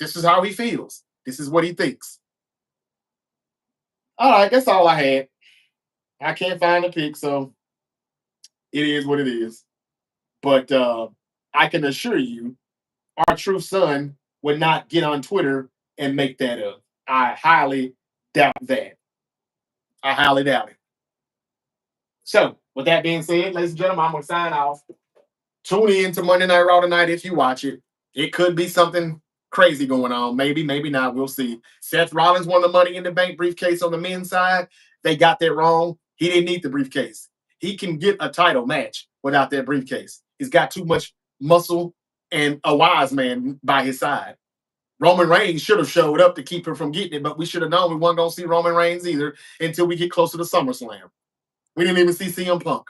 A: This is how he feels. This is what he thinks. All right, that's all I had. I can't find the pic, so it is what it is. But I can assure you, our true son would not get on Twitter and make that up. I highly doubt that. I highly doubt it. So, with that being said, ladies and gentlemen, I'm going to sign off. Tune in to Monday Night Raw tonight if you watch it. It could be something crazy going on. Maybe, maybe not. We'll see. Seth Rollins won the Money in the Bank briefcase on the men's side. They got that wrong. He didn't need the briefcase. He can get a title match without that briefcase. He's got too much muscle and a wise man by his side. Roman Reigns should have showed up to keep him from getting it, but we should have known we weren't going to see Roman Reigns either until we get closer to SummerSlam. We didn't even see CM Punk.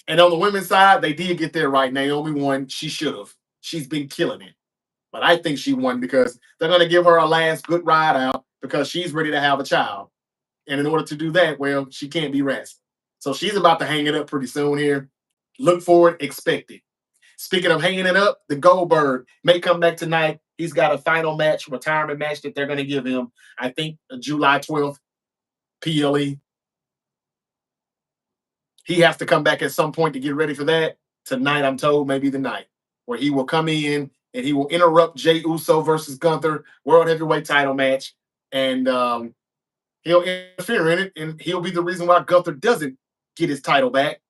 A: And on the women's side, they did get there right. Naomi won. She should have. She's been killing it. But I think she won because they're going to give her a last good ride out because she's ready to have a child. And in order to do that, well, she can't be rested. So she's about to hang it up pretty soon here. Look for it, expect it. Speaking of hanging it up, the Goldberg may come back tonight. He's got a final match, retirement match that they're going to give him. I think July 12th, PLE. He has to come back at some point to get ready for that. Tonight, I'm told, maybe the night where he will come in and he will interrupt Jey Uso versus Gunther World Heavyweight title match. And he'll interfere in it. And he'll be the reason why Gunther doesn't get his title back.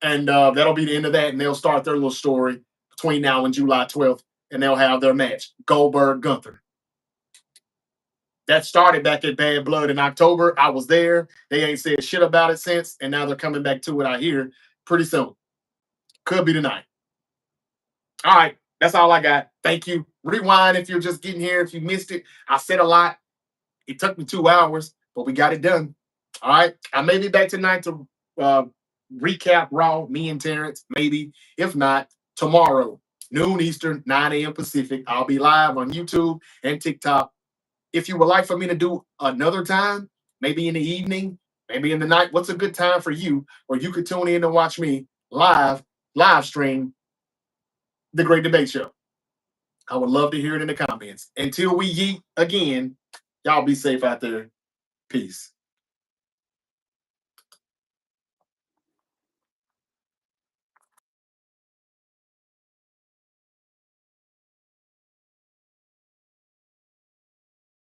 A: And that'll be the end of that. And they'll start their little story between now and July 12th. And they'll have their match, Goldberg Gunther. That started back at Bad Blood in October. I was there. They ain't said shit about it since. And now they're coming back to it, I hear, pretty soon. Could be tonight. All right. That's all I got. Thank you. Rewind if you're just getting here. If you missed it, I said a lot. It took me 2 hours, but we got it done. All right. I may be back tonight to recap Raw, me and Terrence, maybe. If not, tomorrow, noon Eastern, 9 a.m. Pacific. I'll be live on YouTube and TikTok. If you would like for me to do another time, maybe in the evening, maybe in the night, what's a good time for you? Or you could tune in and watch me live stream the Great Debate Show. I would love to hear it in the comments. Until we yeet again, y'all be safe out there. Peace.